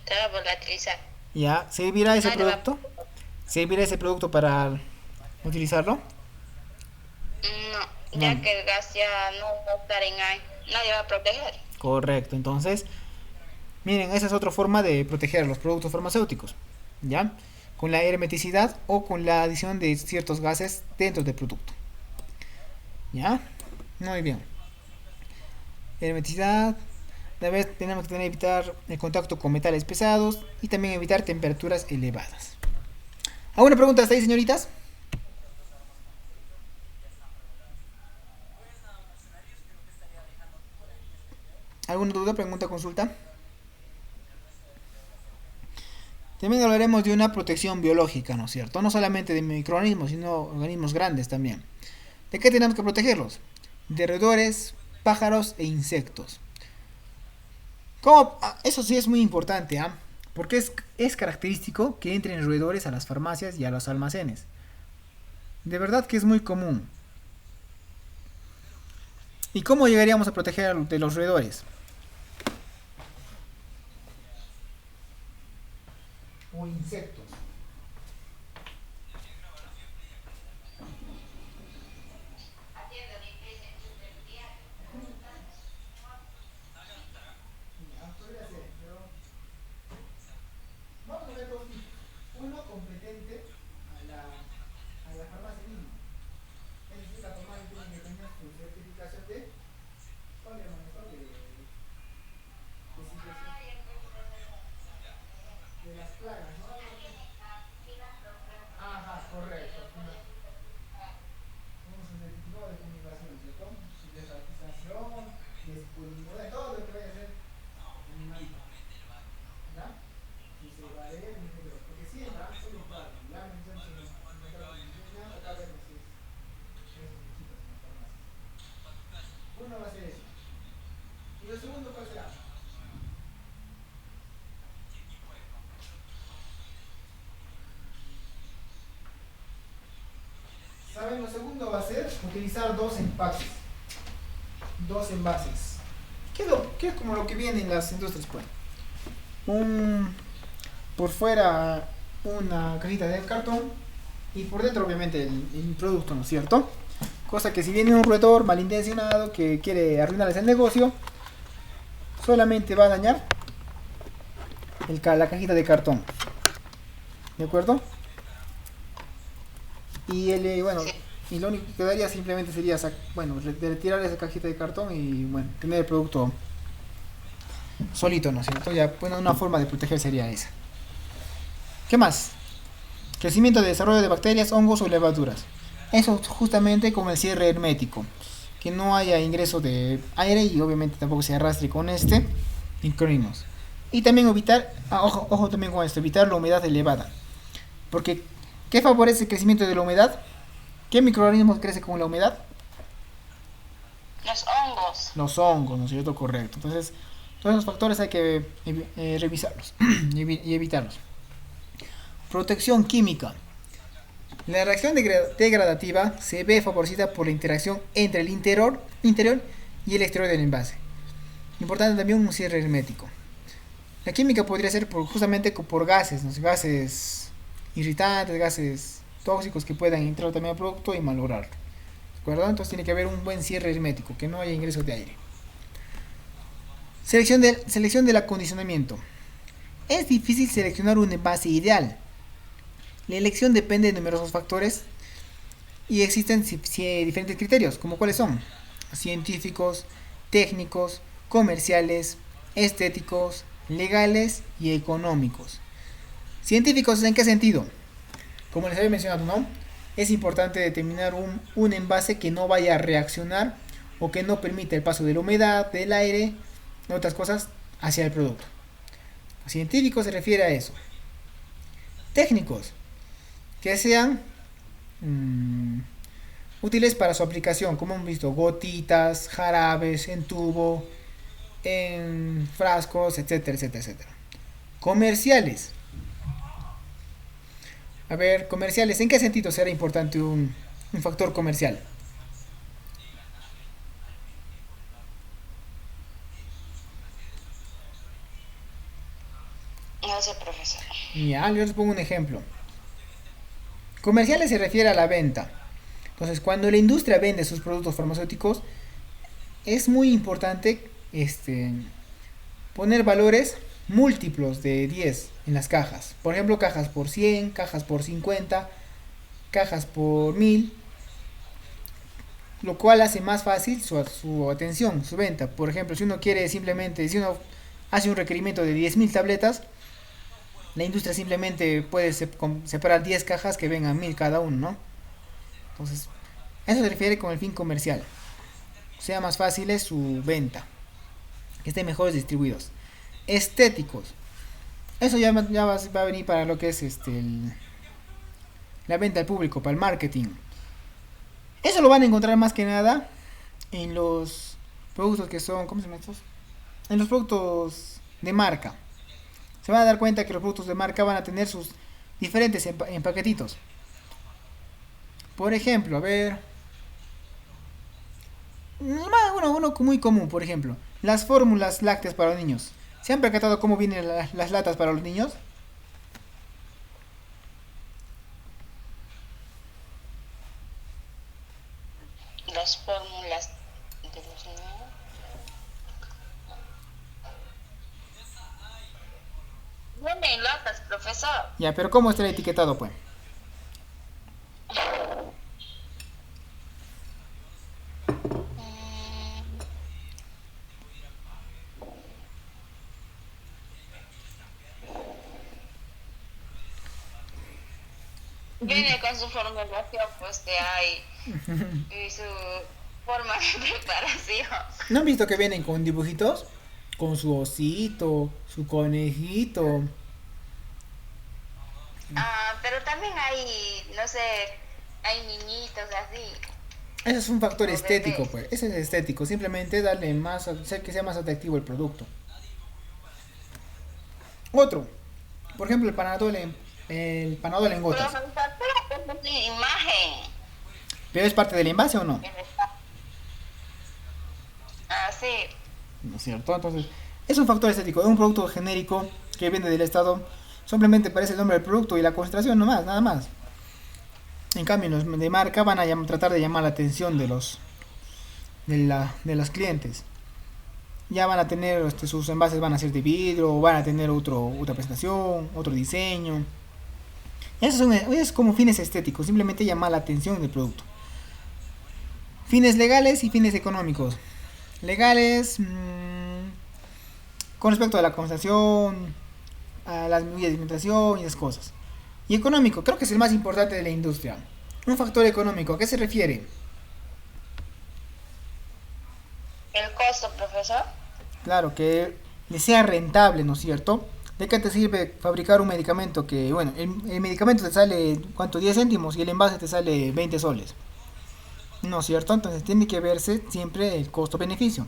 Speaker 2: Te va a volatilizar.
Speaker 1: Ya, ¿servirá ese
Speaker 2: Nadie va.
Speaker 1: producto? ¿Servirá ese producto para utilizarlo?
Speaker 2: No,
Speaker 1: No.
Speaker 2: ya que el gas ya no va a estar en ahí. Nadie va a proteger.
Speaker 1: Correcto, entonces, miren, esa es otra forma de proteger los productos farmacéuticos, ¿ya? Con la hermeticidad o con la adición de ciertos gases dentro del producto, ¿ya? Muy bien. Hermeticidad, a vez tenemos que evitar el contacto con metales pesados y también evitar temperaturas elevadas. ¿Alguna pregunta hasta ahí, señoritas? ¿Alguna duda, pregunta, consulta? También hablaremos de una protección biológica, ¿no es cierto? No solamente de microorganismos, sino organismos grandes también. ¿De qué tenemos que protegerlos? De roedores, pájaros e insectos. ¿Cómo? Eso sí es muy importante, ¿ah? Porque es característico que entren roedores a las farmacias y a los almacenes. De verdad que es muy común. ¿Y cómo llegaríamos a proteger de los roedores? O insectos. Vamos a ver dos tipos. Uno competente al segundo va a ser utilizar dos empaques, dos envases. ¿Qué es como lo que viene en las industrias? Pues por fuera una cajita de cartón y por dentro obviamente el producto, ¿no es cierto? Cosa que si viene un roedor malintencionado que quiere arruinarles el negocio, solamente va a dañar la cajita de cartón, ¿de acuerdo? Y bueno, y lo único que quedaría simplemente sería retirar esa cajita de cartón y bueno, tener el producto solito, ¿no es cierto? Ya, bueno, una forma de proteger sería esa. ¿Qué más? Crecimiento y desarrollo de bacterias, hongos o levaduras. Eso justamente con el cierre hermético, que no haya ingreso de aire y obviamente tampoco se arrastre con microorganismos. Y también evitar, ojo también con esto, evitar la humedad elevada. Porque, ¿qué favorece el crecimiento de la humedad? ¿Qué microorganismos crecen con la humedad?
Speaker 3: Los hongos.
Speaker 1: Los hongos, ¿no es cierto? Correcto. Entonces, todos esos factores hay que revisarlos y evitarlos. Protección química. La reacción degradativa se ve favorecida por la interacción entre el interior y el exterior del envase. Importante también un cierre hermético. La química podría ser justamente por gases, ¿no? Gases irritantes, gases tóxicos que puedan entrar también al producto y malograrlo. ¿De acuerdo? Entonces tiene que haber un buen cierre hermético, que no haya ingreso de aire. Selección del acondicionamiento. Es difícil seleccionar un envase ideal. La elección depende de numerosos factores y existen diferentes criterios, como cuáles son: científicos, técnicos, comerciales, estéticos, legales y económicos. Científicos, ¿en qué sentido? Como les había mencionado, ¿no? Es importante determinar un envase que no vaya a reaccionar o que no permita el paso de la humedad, del aire, otras cosas hacia el producto. Científicos se refiere a eso. Técnicos, que sean útiles para su aplicación, como hemos visto, gotitas, jarabes, en tubo, en frascos, etcétera, etcétera, etcétera. Comerciales. A ver, comerciales, ¿en qué sentido será importante un factor comercial?
Speaker 3: No sé, profesor.
Speaker 1: Ya, yo les pongo un ejemplo. Comerciales se refiere a la venta. Entonces, cuando la industria vende sus productos farmacéuticos, es muy importante poner valores múltiplos de 10 en las cajas. Por ejemplo, cajas por 100, cajas por 50, cajas por 1000, lo cual hace más fácil su atención, su venta. Por ejemplo, si uno hace un requerimiento de 10.000 tabletas, la industria simplemente puede separar 10 cajas que vengan 1000 cada uno, ¿no? Entonces, eso se refiere con el fin comercial. Sea más fácil es su venta, que estén mejores distribuidos. Estéticos. Eso ya va a venir para lo que es la venta al público, para el marketing. Eso lo van a encontrar más que nada en los productos que son, ¿cómo se llaman estos? En los productos de marca. Se van a dar cuenta que los productos de marca van a tener sus diferentes empaquetitos. Por ejemplo, a ver, uno muy común, por ejemplo, las fórmulas lácteas para los niños. ¿Se han percatado cómo vienen las latas para los niños?
Speaker 3: Las fórmulas de los niños. Vienen latas, profesor.
Speaker 1: Ya, pero ¿cómo está el etiquetado, pues?
Speaker 3: Viene con su formulación, pues que hay y su forma de preparación.
Speaker 1: ¿No han visto que vienen con dibujitos? Con su osito, su conejito.
Speaker 3: Pero también hay, no sé, hay niñitos así.
Speaker 1: Ese es un factor
Speaker 3: Como
Speaker 1: estético,
Speaker 3: bebés.
Speaker 1: pues. Ese es estético. Simplemente darle hacer que sea más atractivo el producto. Otro. Por ejemplo, el panadol en gotas.
Speaker 3: Profesor, pero es una imagen.
Speaker 1: ¿Pero es parte del envase o no?
Speaker 3: Ah, sí.
Speaker 1: ¿No es cierto? Entonces, es un factor estético, es un producto genérico que viene del Estado, simplemente aparece el nombre del producto y la concentración nomás, nada más. En cambio, los de marca van a tratar de llamar la atención de los clientes. Ya van a tener, sus envases van a ser de vidrio, van a tener otra presentación, otro diseño. Es como fines estéticos, simplemente llamar la atención del producto. Fines legales y fines económicos. Legales, con respecto a la conversación, a las medidas de alimentación y esas cosas. Y económico, creo que es el más importante de la industria. Un factor económico, ¿a qué se refiere?
Speaker 3: El costo, profesor.
Speaker 1: Claro, que le sea rentable, ¿no es cierto? ¿De qué te sirve fabricar un medicamento que, bueno, el medicamento te sale, ¿cuánto? 10 céntimos y el envase te sale 20 soles? ¿No es cierto? Entonces tiene que verse siempre el costo-beneficio.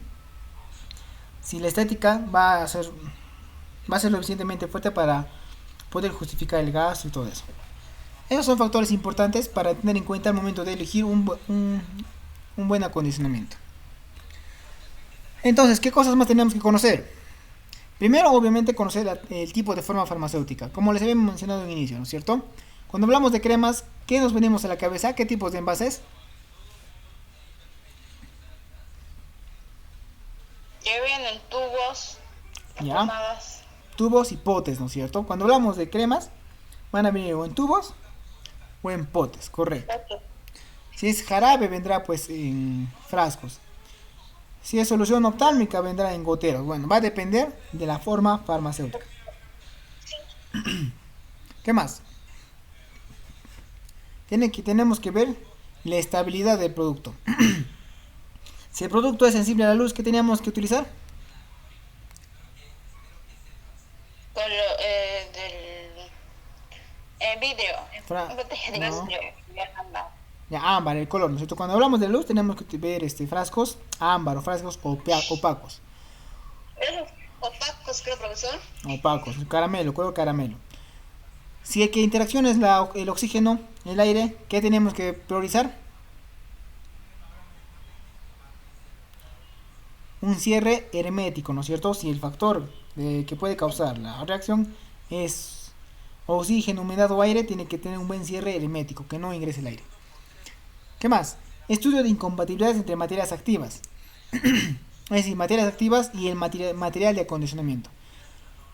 Speaker 1: Si la estética va a ser lo suficientemente fuerte para poder justificar el gasto y todo eso. Esos son factores importantes para tener en cuenta al momento de elegir un buen acondicionamiento. Entonces, ¿qué cosas más tenemos que conocer? Primero, obviamente, conocer el tipo de forma farmacéutica, como les había mencionado en inicio, ¿no es cierto? Cuando hablamos de cremas, ¿qué nos venimos a la cabeza? ¿Qué tipos de envases?
Speaker 3: Que vienen tubos,
Speaker 1: Ya,
Speaker 3: pomadas.
Speaker 1: tubos y potes, ¿no es cierto? Cuando hablamos de cremas, van a venir o en tubos o en potes, correcto. Si es jarabe, vendrá pues en frascos. Si es solución oftálmica, vendrá en goteros. Bueno, va a depender de la forma farmacéutica. ¿Qué más? Tenemos que ver la estabilidad del producto. Si el producto es sensible a la luz, ¿qué teníamos que utilizar?
Speaker 3: Con del vidrio. Botella de
Speaker 1: No.
Speaker 3: vidrio.
Speaker 1: Ya, ámbar, el color, ¿no es cierto? Cuando hablamos de luz, tenemos que ver frascos ámbar o frascos opacos.
Speaker 3: Esos opacos, creo, profesor.
Speaker 1: Opacos, caramelo, color caramelo. Si el que interacción es el oxígeno, el aire, ¿qué tenemos que priorizar? Un cierre hermético, ¿no es cierto? Si el factor que puede causar la reacción es oxígeno, humedad o aire, tiene que tener un buen cierre hermético, que no ingrese el aire. ¿Qué más? Estudio de incompatibilidades entre materias activas. Es decir, materias activas y el material de acondicionamiento.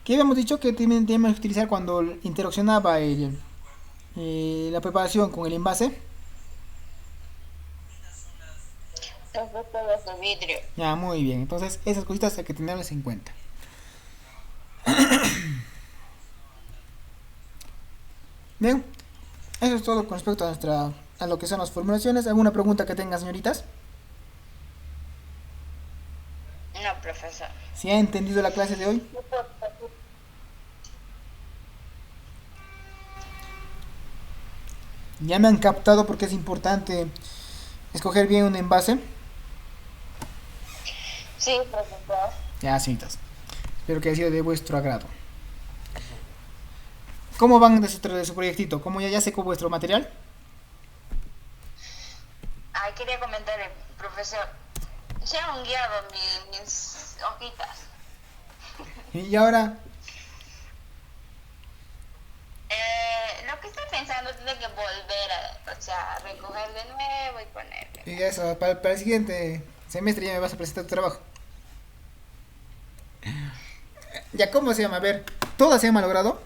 Speaker 1: ¿Qué habíamos dicho que también tenemos que utilizar cuando interaccionaba la preparación con el envase?
Speaker 3: Los botellas de vidrio.
Speaker 1: Ya, muy bien. Entonces, esas cositas hay que tenerlas en cuenta. Bien, eso es todo con respecto a lo que son las formulaciones. ¿Alguna pregunta que tengan, señoritas?
Speaker 3: No, profesor.
Speaker 1: ¿Se ha entendido la clase de hoy? ¿Ya me han captado porque es importante escoger bien un envase?
Speaker 3: Sí, profesor.
Speaker 1: Ya, señoritas. Espero que haya sido de vuestro agrado. ¿Cómo van de su proyectito? ¿Cómo ya secó vuestro material?
Speaker 3: Ay, quería comentarle, profesor. Se han guiado mis hojitas.
Speaker 1: Y ahora,
Speaker 3: Lo que estoy pensando es de que volver a recoger de nuevo y ponerle.
Speaker 1: y eso, para el siguiente semestre ya me vas a presentar tu trabajo. Ya, ¿cómo se llama? A ver, ¿todas se han malogrado?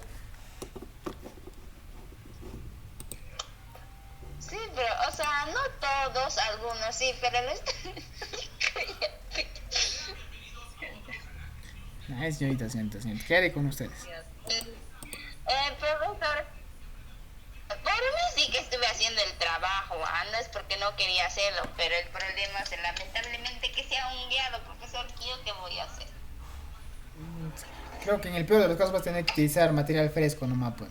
Speaker 3: Sí, pero, o sea, no todos, algunos sí, pero no está...
Speaker 1: Ay, señorita, ¿qué haré con ustedes?
Speaker 3: Profesor, por mí sí que estuve haciendo el trabajo, no es porque no quería hacerlo, pero el problema es lamentablemente que se ha guiado, profesor, ¿yo qué voy a hacer?
Speaker 1: Creo que en el peor de los casos vas a tener que utilizar material fresco nomás, pues.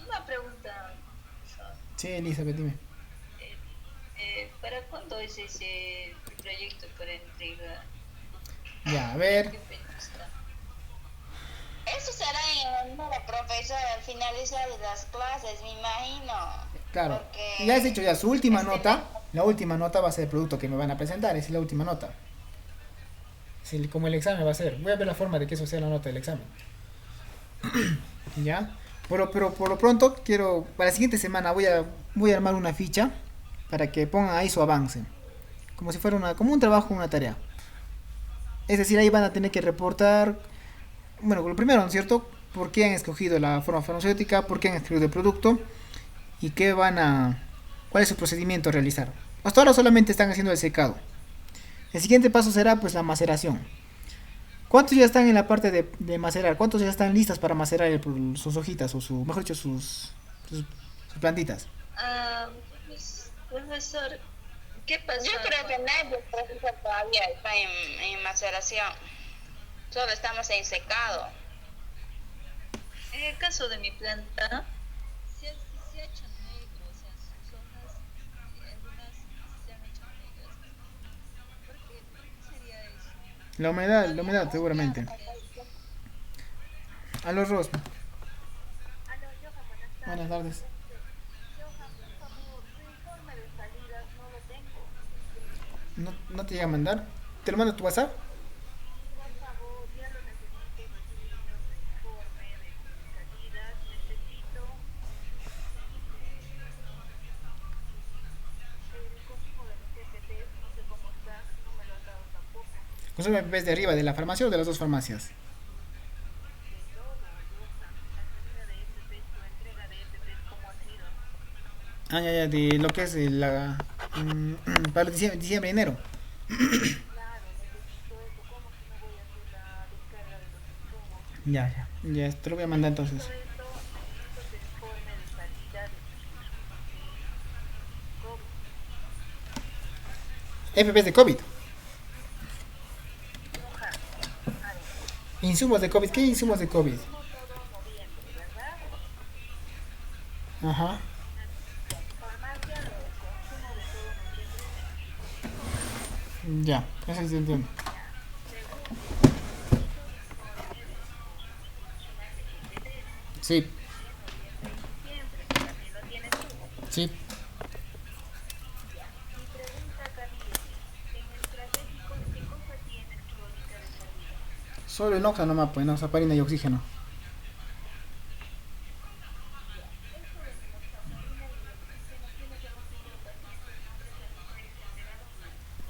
Speaker 2: Una pregunta, profesor.
Speaker 1: Sí, Elizabeth, dime.
Speaker 2: ¿Para cuándo es ese proyecto para entregar?
Speaker 1: Ya, a ver.
Speaker 2: ¿Qué fecha está?
Speaker 3: Eso será en la profesor al finalizar las clases, me imagino.
Speaker 1: Claro. Ya has
Speaker 2: porque
Speaker 1: dicho ya su última
Speaker 2: este
Speaker 1: nota. La última nota va a ser el producto que me van a presentar. Esa es la última nota. Sí, como el examen va a ser. Voy a ver la forma de que eso sea la nota del examen. ¿Ya? Pero por lo pronto quiero, para la siguiente semana voy a armar una ficha para que pongan ahí su avance. Como si fuera como un trabajo, una tarea. Es decir, ahí van a tener que reportar, bueno, lo primero, ¿no es cierto? ¿Por qué han escogido la forma farmacéutica? ¿Por qué han escogido el producto? ¿Y cuál es su procedimiento a realizar? Hasta ahora solamente están haciendo el secado. El siguiente paso será pues la maceración. ¿Cuántos ya están en la parte de macerar? ¿Cuántos ya están listas para macerar sus hojitas o mejor dicho, sus plantitas?
Speaker 3: Profesor, ¿qué pasó?
Speaker 2: yo creo que nadie profesor todavía está en maceración. Solo estamos en secado.
Speaker 3: En el caso de mi planta, se ha hecho negro, o sea, sus hojas, algunas se han hecho negras. ¿Por qué sería eso?
Speaker 1: La humedad seguramente. Aló Ros,
Speaker 3: Aló, Johan, buenas
Speaker 1: buenas
Speaker 3: tardes.
Speaker 1: tardes.
Speaker 3: Johan, por favor, tu informe de salidas no lo tengo.
Speaker 1: ¿No te llega a mandar? ¿Te lo mando a tu WhatsApp?
Speaker 3: Por favor, ya lo necesito recibir nuestro informe de salidas. Necesito el consumo de los CPTs, no sé cómo está, no me lo han dado tampoco.
Speaker 1: Consume PPs de arriba, de la farmacia o de las dos farmacias.
Speaker 3: De todo, Johan, la salida de EPPs, tu entrega de EPPs, ¿cómo ha sido?
Speaker 1: Ah, ya, de lo que es para diciembre, enero.
Speaker 3: Claro, necesito eso, ¿cómo si no voy a hacer la descarga de los insumos?
Speaker 1: Ya, te lo voy a mandar entonces.
Speaker 3: Necesito tu informe de salida de COVID.
Speaker 1: FPs de COVID.
Speaker 3: Johan, a ver,
Speaker 1: Insumos de COVID. ¿Qué insumos de COVID?
Speaker 3: hicimos todo noviembre, ¿verdad?
Speaker 1: Ajá.
Speaker 3: Farmacia, el consumo de todo noviembre.
Speaker 1: Ya, eso sí entiendo. Sí,
Speaker 3: Siempre, que también lo tienes tú.
Speaker 1: sí.
Speaker 3: Mi pregunta acá viene, en el estratégico, ¿qué cosa tienes crónica de salida?
Speaker 1: Solo enoxa nomás, pues, no, saparina y oxígeno.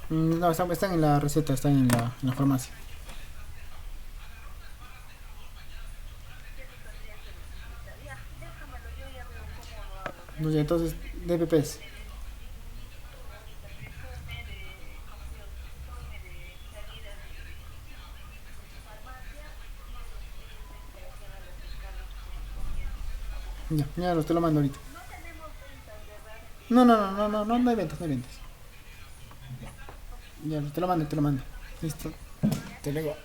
Speaker 1: No, están en la receta, están en la farmacia.
Speaker 3: Ya, déjamelo, yo ya veo cómo lo hago.
Speaker 1: No, ya, entonces, DPPs.
Speaker 3: Informe de, ¿cómo se llama? Informe de salida de farmacia y los expedientes para que hagan las descargas correspondientes.
Speaker 1: Ya, te lo mando ahorita.
Speaker 3: No tenemos ventas, ¿verdad?
Speaker 1: No hay ventas, no hay ventas. Ya, te lo mando, te lo mando. Listo. Te lo digo.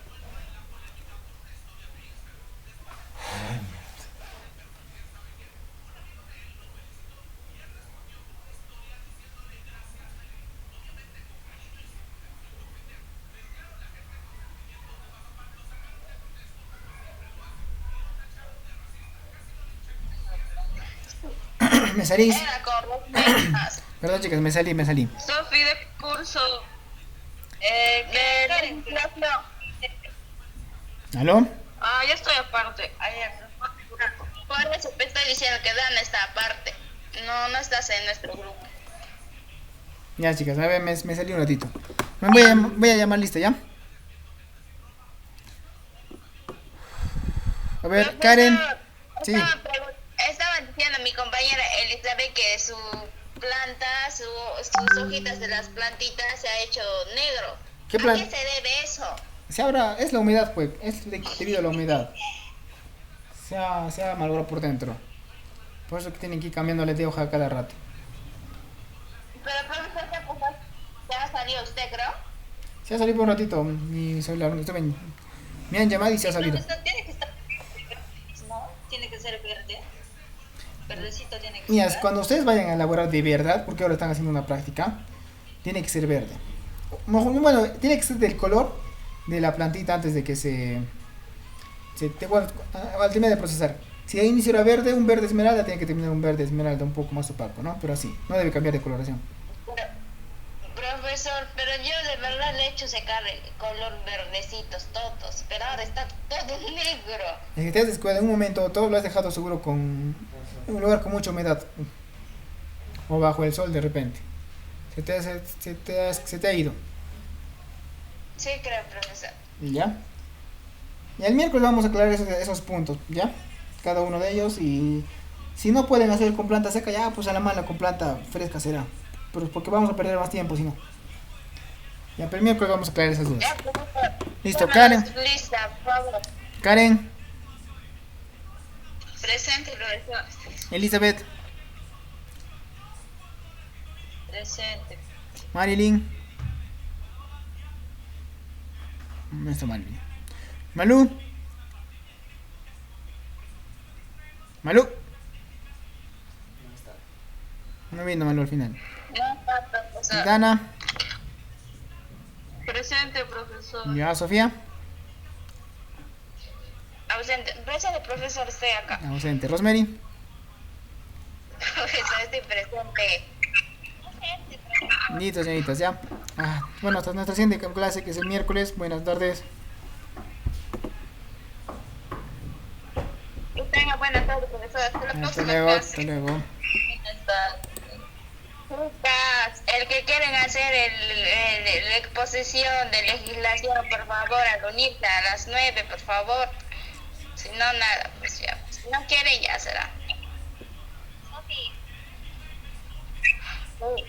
Speaker 1: Me salí.
Speaker 2: Era con ventas.
Speaker 1: Perdón, chicas, me salí.
Speaker 2: Sofi de curso de legislación.
Speaker 1: ¿Aló?
Speaker 2: Ah, ya estoy aparte. Por eso te estoy diciendo que Dan está aparte. No estás en nuestro grupo.
Speaker 1: Ya, chicas, a ver, me salí un ratito. Voy a llamar lista, ¿ya? A ver, Karen. Sí.
Speaker 2: Estaba diciendo a mi compañera Elizabeth que su planta, sus hojitas de las plantitas se ha hecho negro.
Speaker 1: ¿Qué
Speaker 2: ¿A
Speaker 1: plan?
Speaker 2: qué se debe eso?
Speaker 1: Es la humedad, pues. Es debido a la humedad. Se ha malogrado por dentro. Por eso que tienen que ir cambiándole de hoja cada rato.
Speaker 2: Pero profesor, ¿qué pasó? Ya salió usted, creo.
Speaker 1: Se ha salido por un ratito mi celular. Me han llamado y se ha salido.
Speaker 3: Profesor, tiene que estar verde, ¿no? Tiene que ser verde. Verdecito tiene que
Speaker 1: Mira,
Speaker 3: ser.
Speaker 1: cuando ustedes vayan a elaborar de verdad, porque ahora están haciendo una práctica, tiene que ser verde. Bueno, tiene que ser del color de la plantita antes de que bueno, al terminar de procesar. Si de inicio era verde, un verde esmeralda tiene que terminar un verde esmeralda un poco más opaco, ¿no? Pero así, no debe cambiar de coloración.
Speaker 3: Profesor, pero yo de verdad le he hecho secar el color verdecitos todos, pero ahora está todo negro.
Speaker 1: Es que te has descuidado en un momento, todo lo has dejado seguro con un lugar con mucha humedad. O bajo el sol de repente. Se te ha ido.
Speaker 3: Sí, creo, profesor.
Speaker 1: ¿Ya? Y el miércoles vamos a aclarar esos puntos, ¿ya? Cada uno de ellos y si no pueden hacer con planta seca, ya pues a la mala con planta fresca será. Pero porque vamos a perder más tiempo si no. Ya, pero el miércoles vamos a aclarar esas dudas.
Speaker 3: Ya, profesor.
Speaker 1: Listo,
Speaker 3: Bueno,
Speaker 1: Karen.
Speaker 3: lista, por favor.
Speaker 1: Karen,
Speaker 2: Presente, profesor.
Speaker 1: Elizabeth,
Speaker 2: Presente.
Speaker 1: Marilyn. No está Marilyn. Malú. Malú. No vino Malú al final.
Speaker 3: Ya está, profesor.
Speaker 1: Dana.
Speaker 2: Presente, profesor.
Speaker 1: Ya, Sofía.
Speaker 3: Ausente. Presente, profesor, estoy acá.
Speaker 1: Ausente. Rosemary.
Speaker 3: Profesor, estoy presente.
Speaker 1: Listo, señoritas, ya. Bueno, hasta nuestra siguiente clase, que es el miércoles. Buenas tardes.
Speaker 3: Que tenga buenas tardes, profesor. Hasta la
Speaker 1: Hasta
Speaker 3: próxima
Speaker 1: luego,
Speaker 3: clase.
Speaker 1: hasta luego.
Speaker 3: Buenas tardes. Chicas, el que quieren hacer la exposición de legislación, por favor, al unirse a las 9, por favor. Si no, nada, pues ya. Si no quieren, ya será. Sí.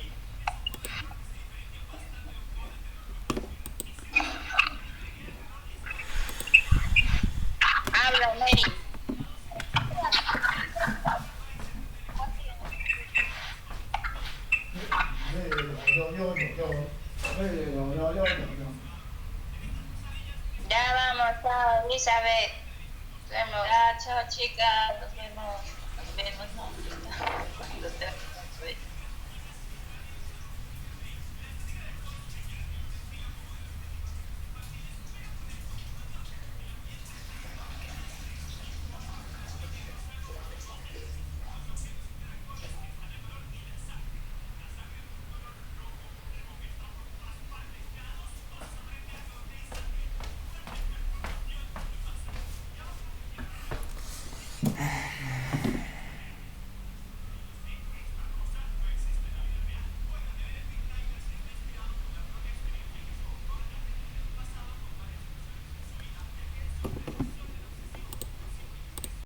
Speaker 3: Habla, Mary. Ya vamos, chao, Elizabeth. Nos vemos.
Speaker 2: Ya, chao, chicas. Nos vemos. Nos vemos, ¿no?